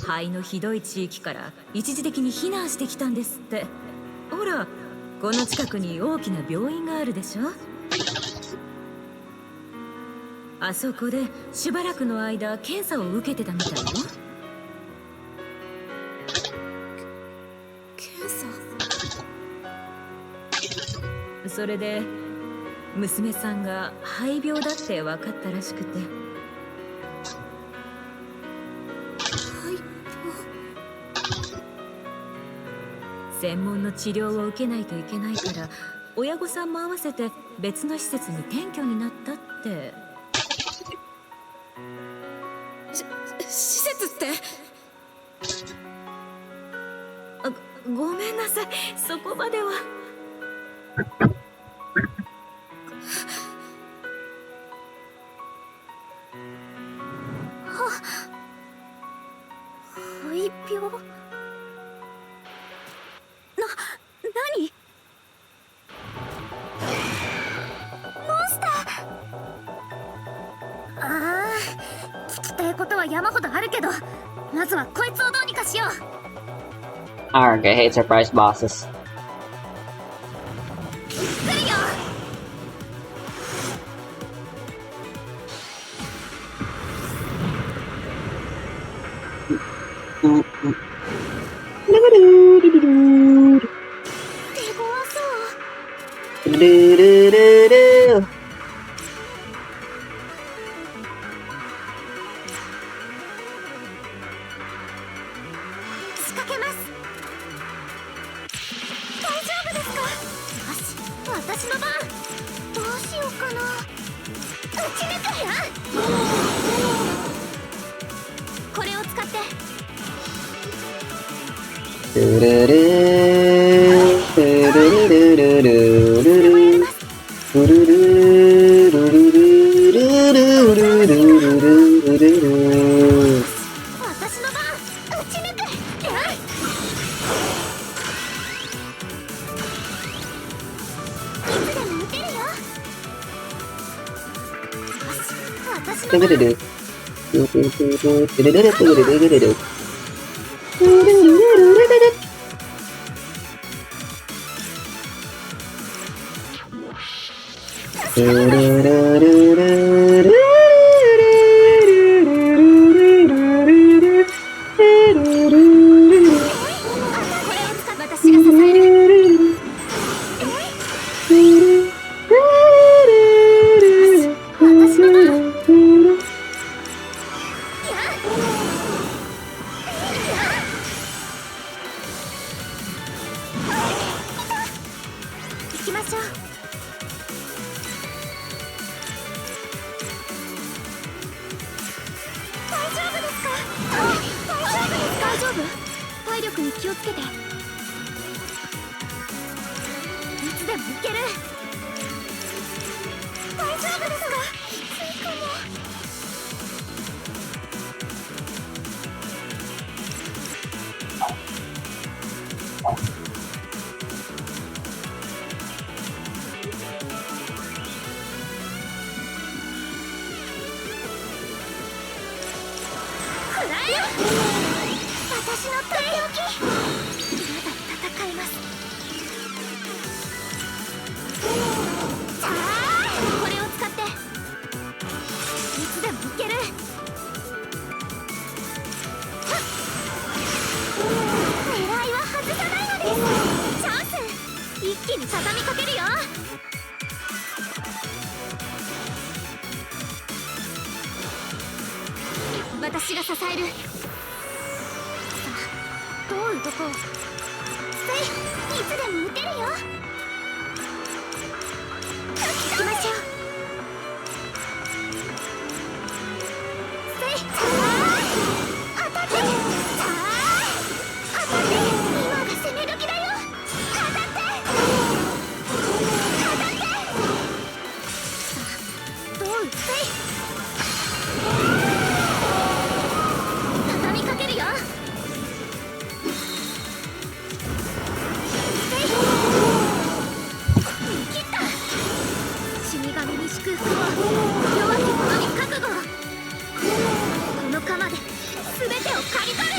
肺のひどい地域から一時的に避難してきたんですって。ほら、この近くに大きな病院があるでしょ。あそこでしばらくの間検査を受けてたみたいよ。検査。それで娘さんが肺病だって分かったらしくて。専門の治療を受けないといけないから、親御さんも合わせて別の施設に転居になったって。施設って。ごめんなさい、そこまでは。肺病。何？モンスター。ああ、聞きたいことは山ほどあるけど、まずはこいつをどうにかしよう。Arg, I hate surprise bosses. 来るよ。手強そう。仕掛けます。大丈夫ですか？よし、私の番。どうしようかな。打ち抜くよ。これを使って。私の番。打ち抜く。いつでも打てるよ。よし、私の番。私が支える。私の番。行きましょう。大丈夫ですか？大丈夫？体力に気をつけて。いつでも行ける。大丈夫ですか？きついかも。戦います。さあこれを使っていつでもいける。狙いは外さないのです。チャンス、一気に畳みかけるよ。私が支える。さあどういうとこを。いつでも打てるよ。行きましょう。当たって。さあ当たって。今が攻め時だよ。当たって。当たって。さあどう畳みかけるよ。切った。死神に祝福を、弱き者に覚悟を。この鎌で全てを刈り取る。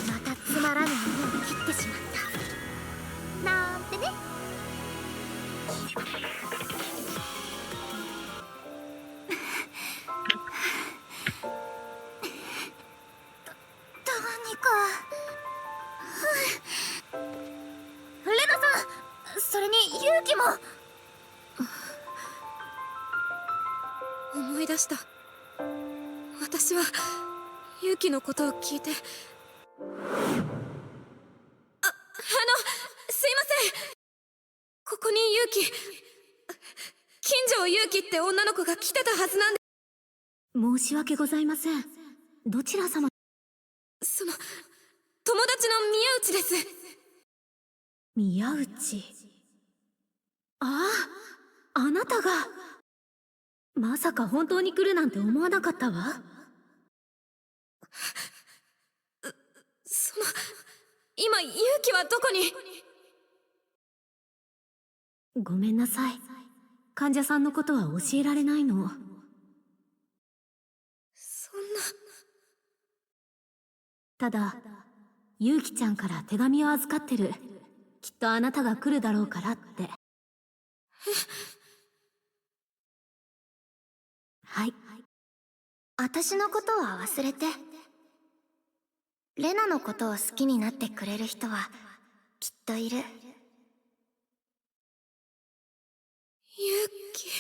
またつまらぬものを切ってしまったなんてね。どうにか。レナさん、それに勇気も。思い出した。私はユキのことを聞いて、すいません。ここにユキ、金城ユキって女の子が来てたはずなんで。申し訳ございません。どちら様？その友達の宮内です。宮内。ああ、あなたが。まさか本当に来るなんて思わなかったわ。今ユキはどこに？ごめんなさい。患者さんのことは教えられないの。そんな。ただ、ゆうきちゃんから手紙を預かってる。きっとあなたが来るだろうからって。はい。私のことは忘れて。レナのことを好きになってくれる人はきっといる。ユキ。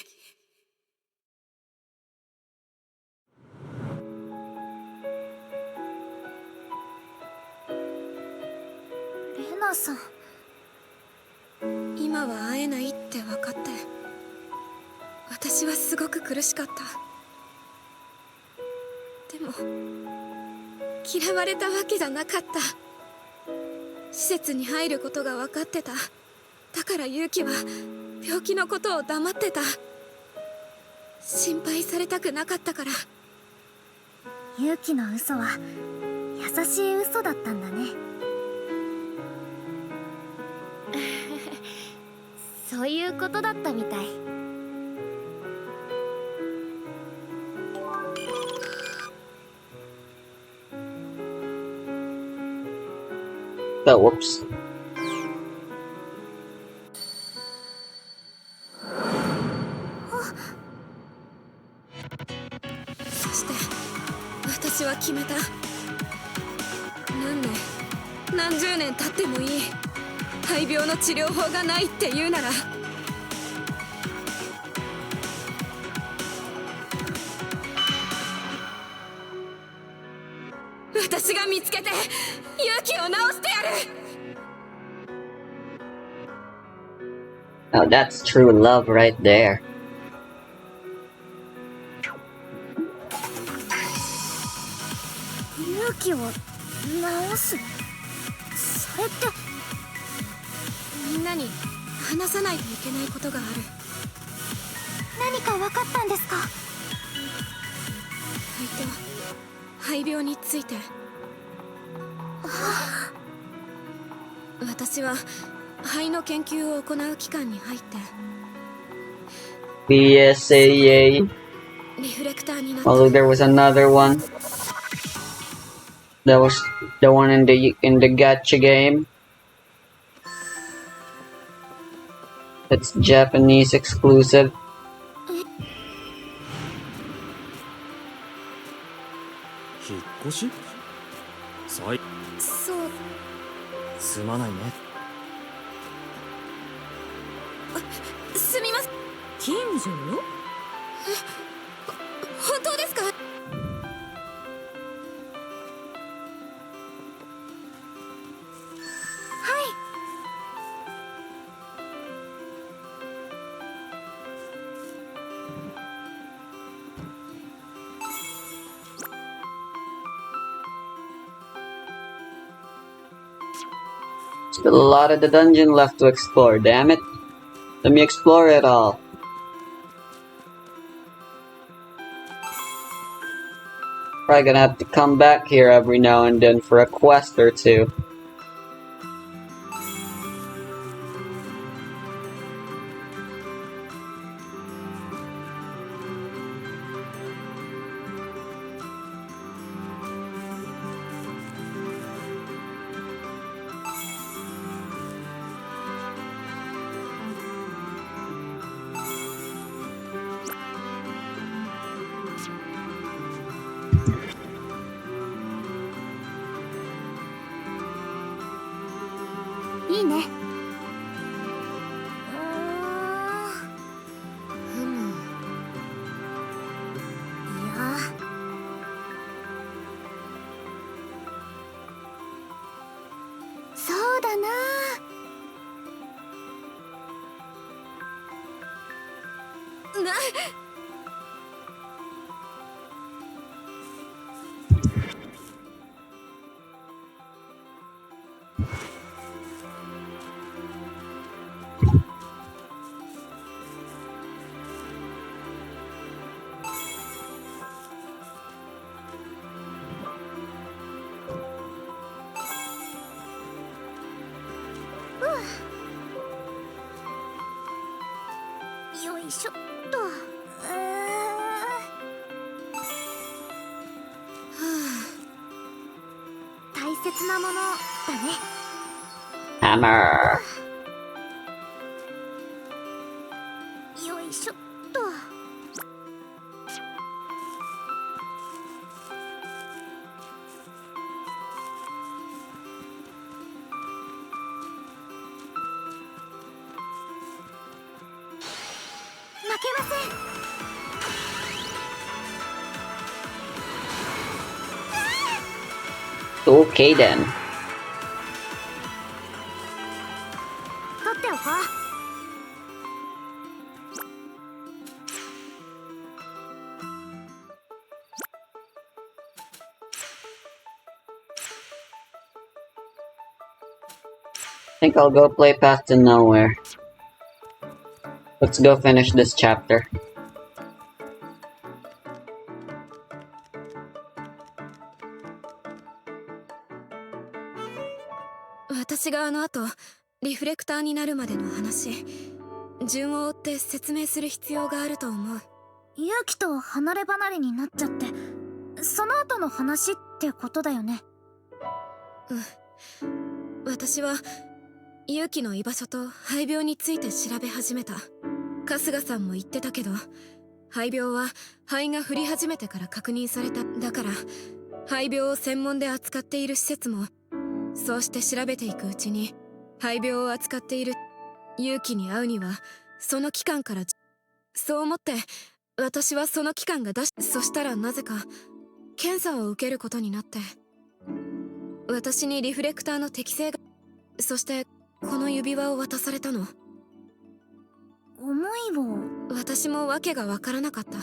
レナさん。今は会えないって分かって、私はすごく苦しかった。でも嫌われたわけじゃなかった。施設に入ることが分かってた。だからユキは病気のことを黙ってた。心配されたくなかったから。ユキの嘘は優しい嘘だったんだね。そういうことだったみたい。Oh, whoops. そして私は決めた。何年何十年経ってもいい。肺病の治療法がないって言うなら、私が見つけて勇気を治してやる。 Oh, that's true love right there. 勇気を治す。それってみんなに話さないといけないことがある。何か分かったんですか？肺病について。私は肺の研究を行う機関に入って、yyyy. リフレクターになった。 Although there was another one. That was the one in the gacha game. It's Japanese exclusive. 引っ越し？そう。すまないね。すみません。近所？本当ですか？はい。 Still a lot of the dungeon left to explore, damn it. Let me explore it all. Probably gonna have to come back here every now and then for a quest or two. Hammer. よいしょっと。負けません。 Okay then. 取っておこう。 Think I'll go play Path to Nowhere. Let's go finish this chapter. 私があの後リフレクターになるまでの話、順を追って説明する必要があると思う。勇気と離れ離れになっちゃって、その後の話ってことだよね。うん。私は勇気の居場所と肺病について調べ始めた。春日さんも言ってたけど、肺病は肺が降り始めてから確認された。だから肺病を専門で扱っている施設もそうして調べていくうちに、肺病を扱っている勇気に会うにはその期間から、そう思って私はその期間がそしたらなぜか検査を受けることになって、私にリフレクターの適性が、そしてこの指輪を渡されたの。思いを。私も訳がわからなかった。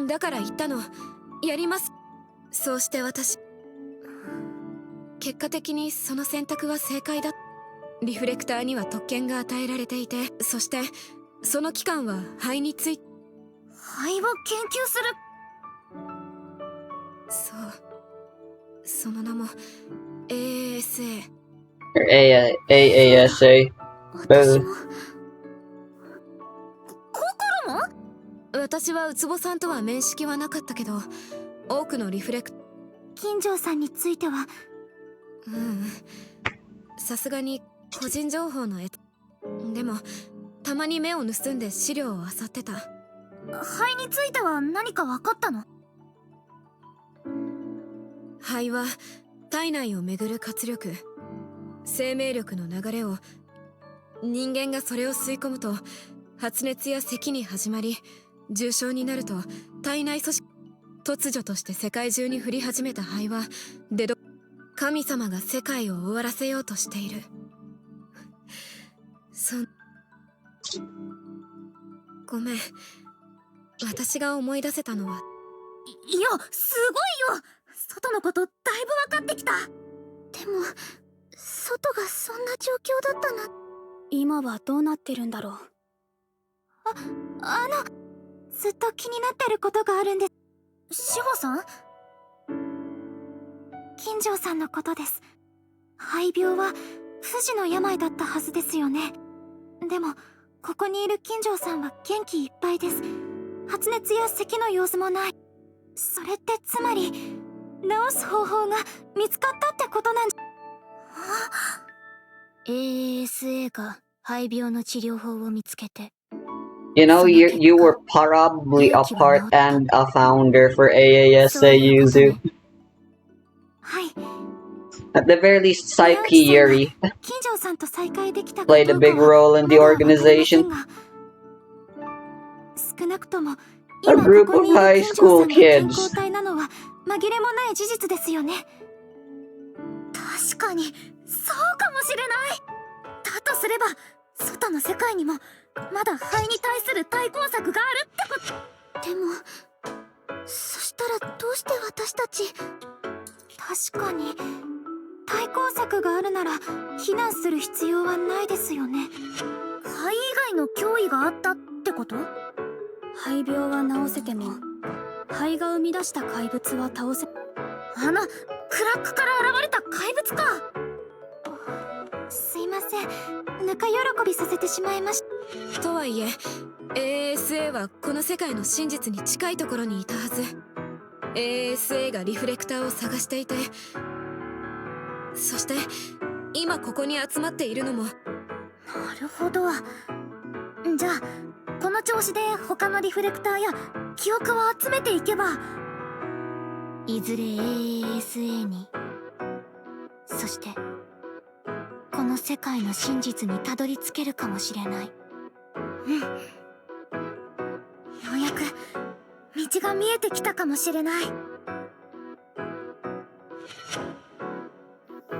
だから言ったの、やります。そうして私、結果的にその選択は正解だ。リフレクターには特権が与えられていて、そしてその期間は肺について。肺を研究する。そう、その名も AASA。Or AASA. 私 Both. も心も私はウツボさんとは面識はなかったけど、多くのリフレクト、金城さんについてはさすがに個人情報のでもたまに目を盗んで資料を漁ってた。肺については何か分かったの？肺は体内を巡る活力、生命力の流れを、人間がそれを吸い込むと発熱や咳に始まり、重症になると体内組織、突如として世界中に降り始めた肺は神様が世界を終わらせようとしている。ごめん、私が思い出せたのは。いや、すごいよ。外のことだいぶ分かってきた。でも外がそんな状況だったな。今はどうなってるんだろう。ずっと気になってることがあるんです。志保さん？金城さんのことです。肺病は不治の病だったはずですよね。でもここにいる金城さんは元気いっぱいです。発熱や咳の様子もない。それってつまり治す方法が見つかったってことなんじゃ。ASA が肺病の治療法を見つけて。You know, you were probably a part and a founder for AASA, Yuzu. はい。At the very least, Psyche Yuri 金城さんと再会できたか played a big role in the organization. 少なくとも A group of high school kids. 交代なのは紛れもない事実ですよね。確かにそうかもしれない。だとすれば外の世界にもまだ肺に対する対抗策があるってこと。でもそしたらどうして私たち。確かに対抗策があるなら避難する必要はないですよね。肺以外の脅威があったってこと？肺病は治せても肺が生み出した怪物は倒せ。クラックから現れた怪物か。すいません、ぬか喜びさせてしまいました。とはいえ ASA はこの世界の真実に近いところにいたはず。 ASA がリフレクターを探していて、そして今ここに集まっているのも。なるほど。じゃあこの調子で他のリフレクターや記憶を集めていけば、いずれ ASA に、そしてこの世界の真実にたどり着けるかもしれない。ようやく道が見えてきたかもしれない。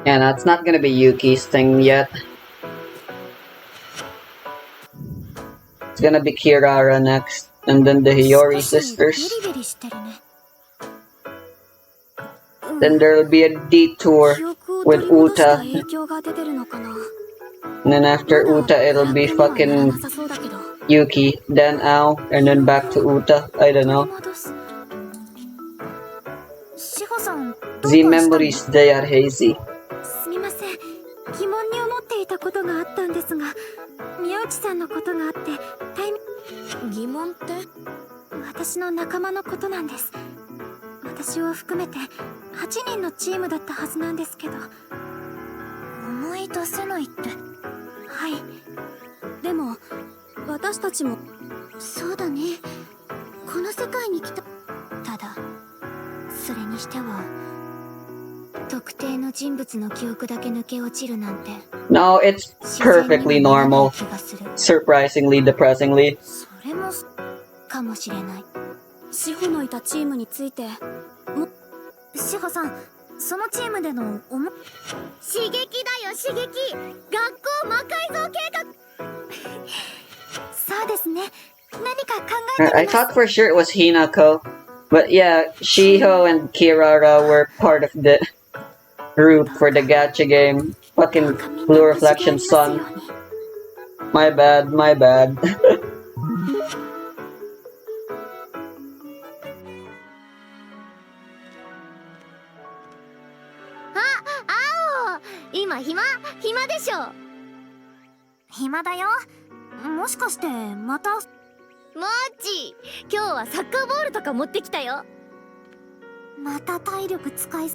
Yeah, no, it's not gonna be Yuki's thing yet. It's gonna be Kirara next, and then the Hiyori sisters. Then there'll be a detour with Uta. And then after Uta, it'll be fucking Yuki, then Ao, and then back to Uta. I don't know. The memories, they are hazy. すみません、疑問に思っていたことがあったんですが、宮内さんのことがあって疑問って？私の仲間のことなんです。私を含めて8人のチームだったはずなんですけど。思い出せないって。はい。でも私たちも。そうだね、この世界に来た。ただそれにしては特定の人物の記憶だけ抜け落ちるなんて。 No, it's perfectly normal. Surprisingly, depressingly. それもかもしれない。志保のいたチームについて志保さん、そのチームでの刺激だよ、刺激。学校魔改造計画。そうですね、何か考えてみます。 I thought for sure it was Hinako. But yeah, Shiho and Kirara were part of the group for the gacha game. Fucking Blue Reflection Sun. My bad, my bad. 今暇でしょ。暇だよ。もしかしてまた。マジ今日はサッカーボールとか持ってきたよ。また体力使い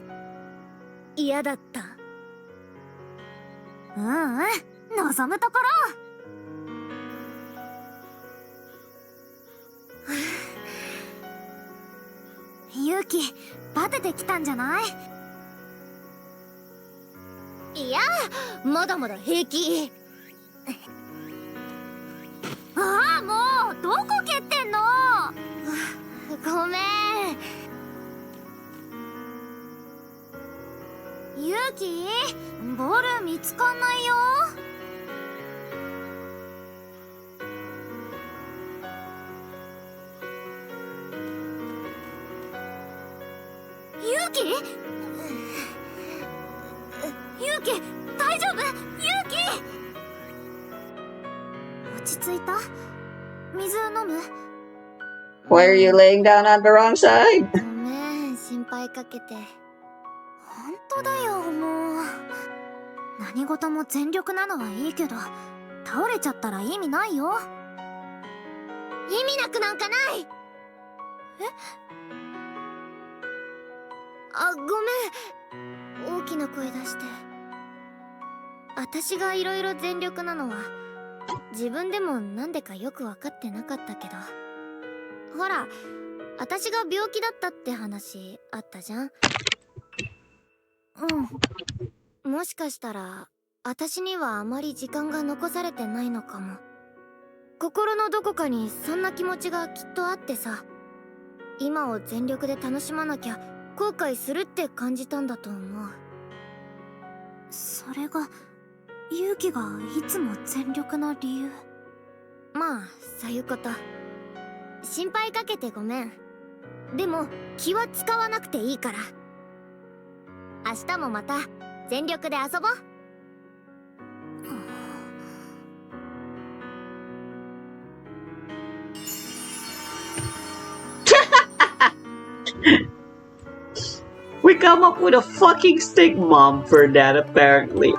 嫌だった。望むところ。勇気バテてきたんじゃない？いやまだまだ平気。ああもうどこ蹴ってんの？ごめん。勇気ボール見つかんないよ。勇気大丈夫？勇気落ち着いた？水飲む？ Why are you laying down on the wrong side? ごめん心配かけて。本当だよもう。何事も全力なのはいいけど倒れちゃったら意味ないよ。意味なくなんかない。ごめん大きな声出して。私がいろいろ全力なのは自分でもなんでかよく分かってなかったけど、ほら私が病気だったって話あったじゃん。もしかしたら私にはあまり時間が残されてないのかも。心のどこかにそんな気持ちがきっとあってさ、今を全力で楽しまなきゃ後悔するって感じたんだと思う。それが勇気がいつも全力な理由？まあそういうこと。心配かけてごめん。でも気は使わなくていいから。明日もまた全力で遊ぼう。We come up with a fucking stick mom for that apparently.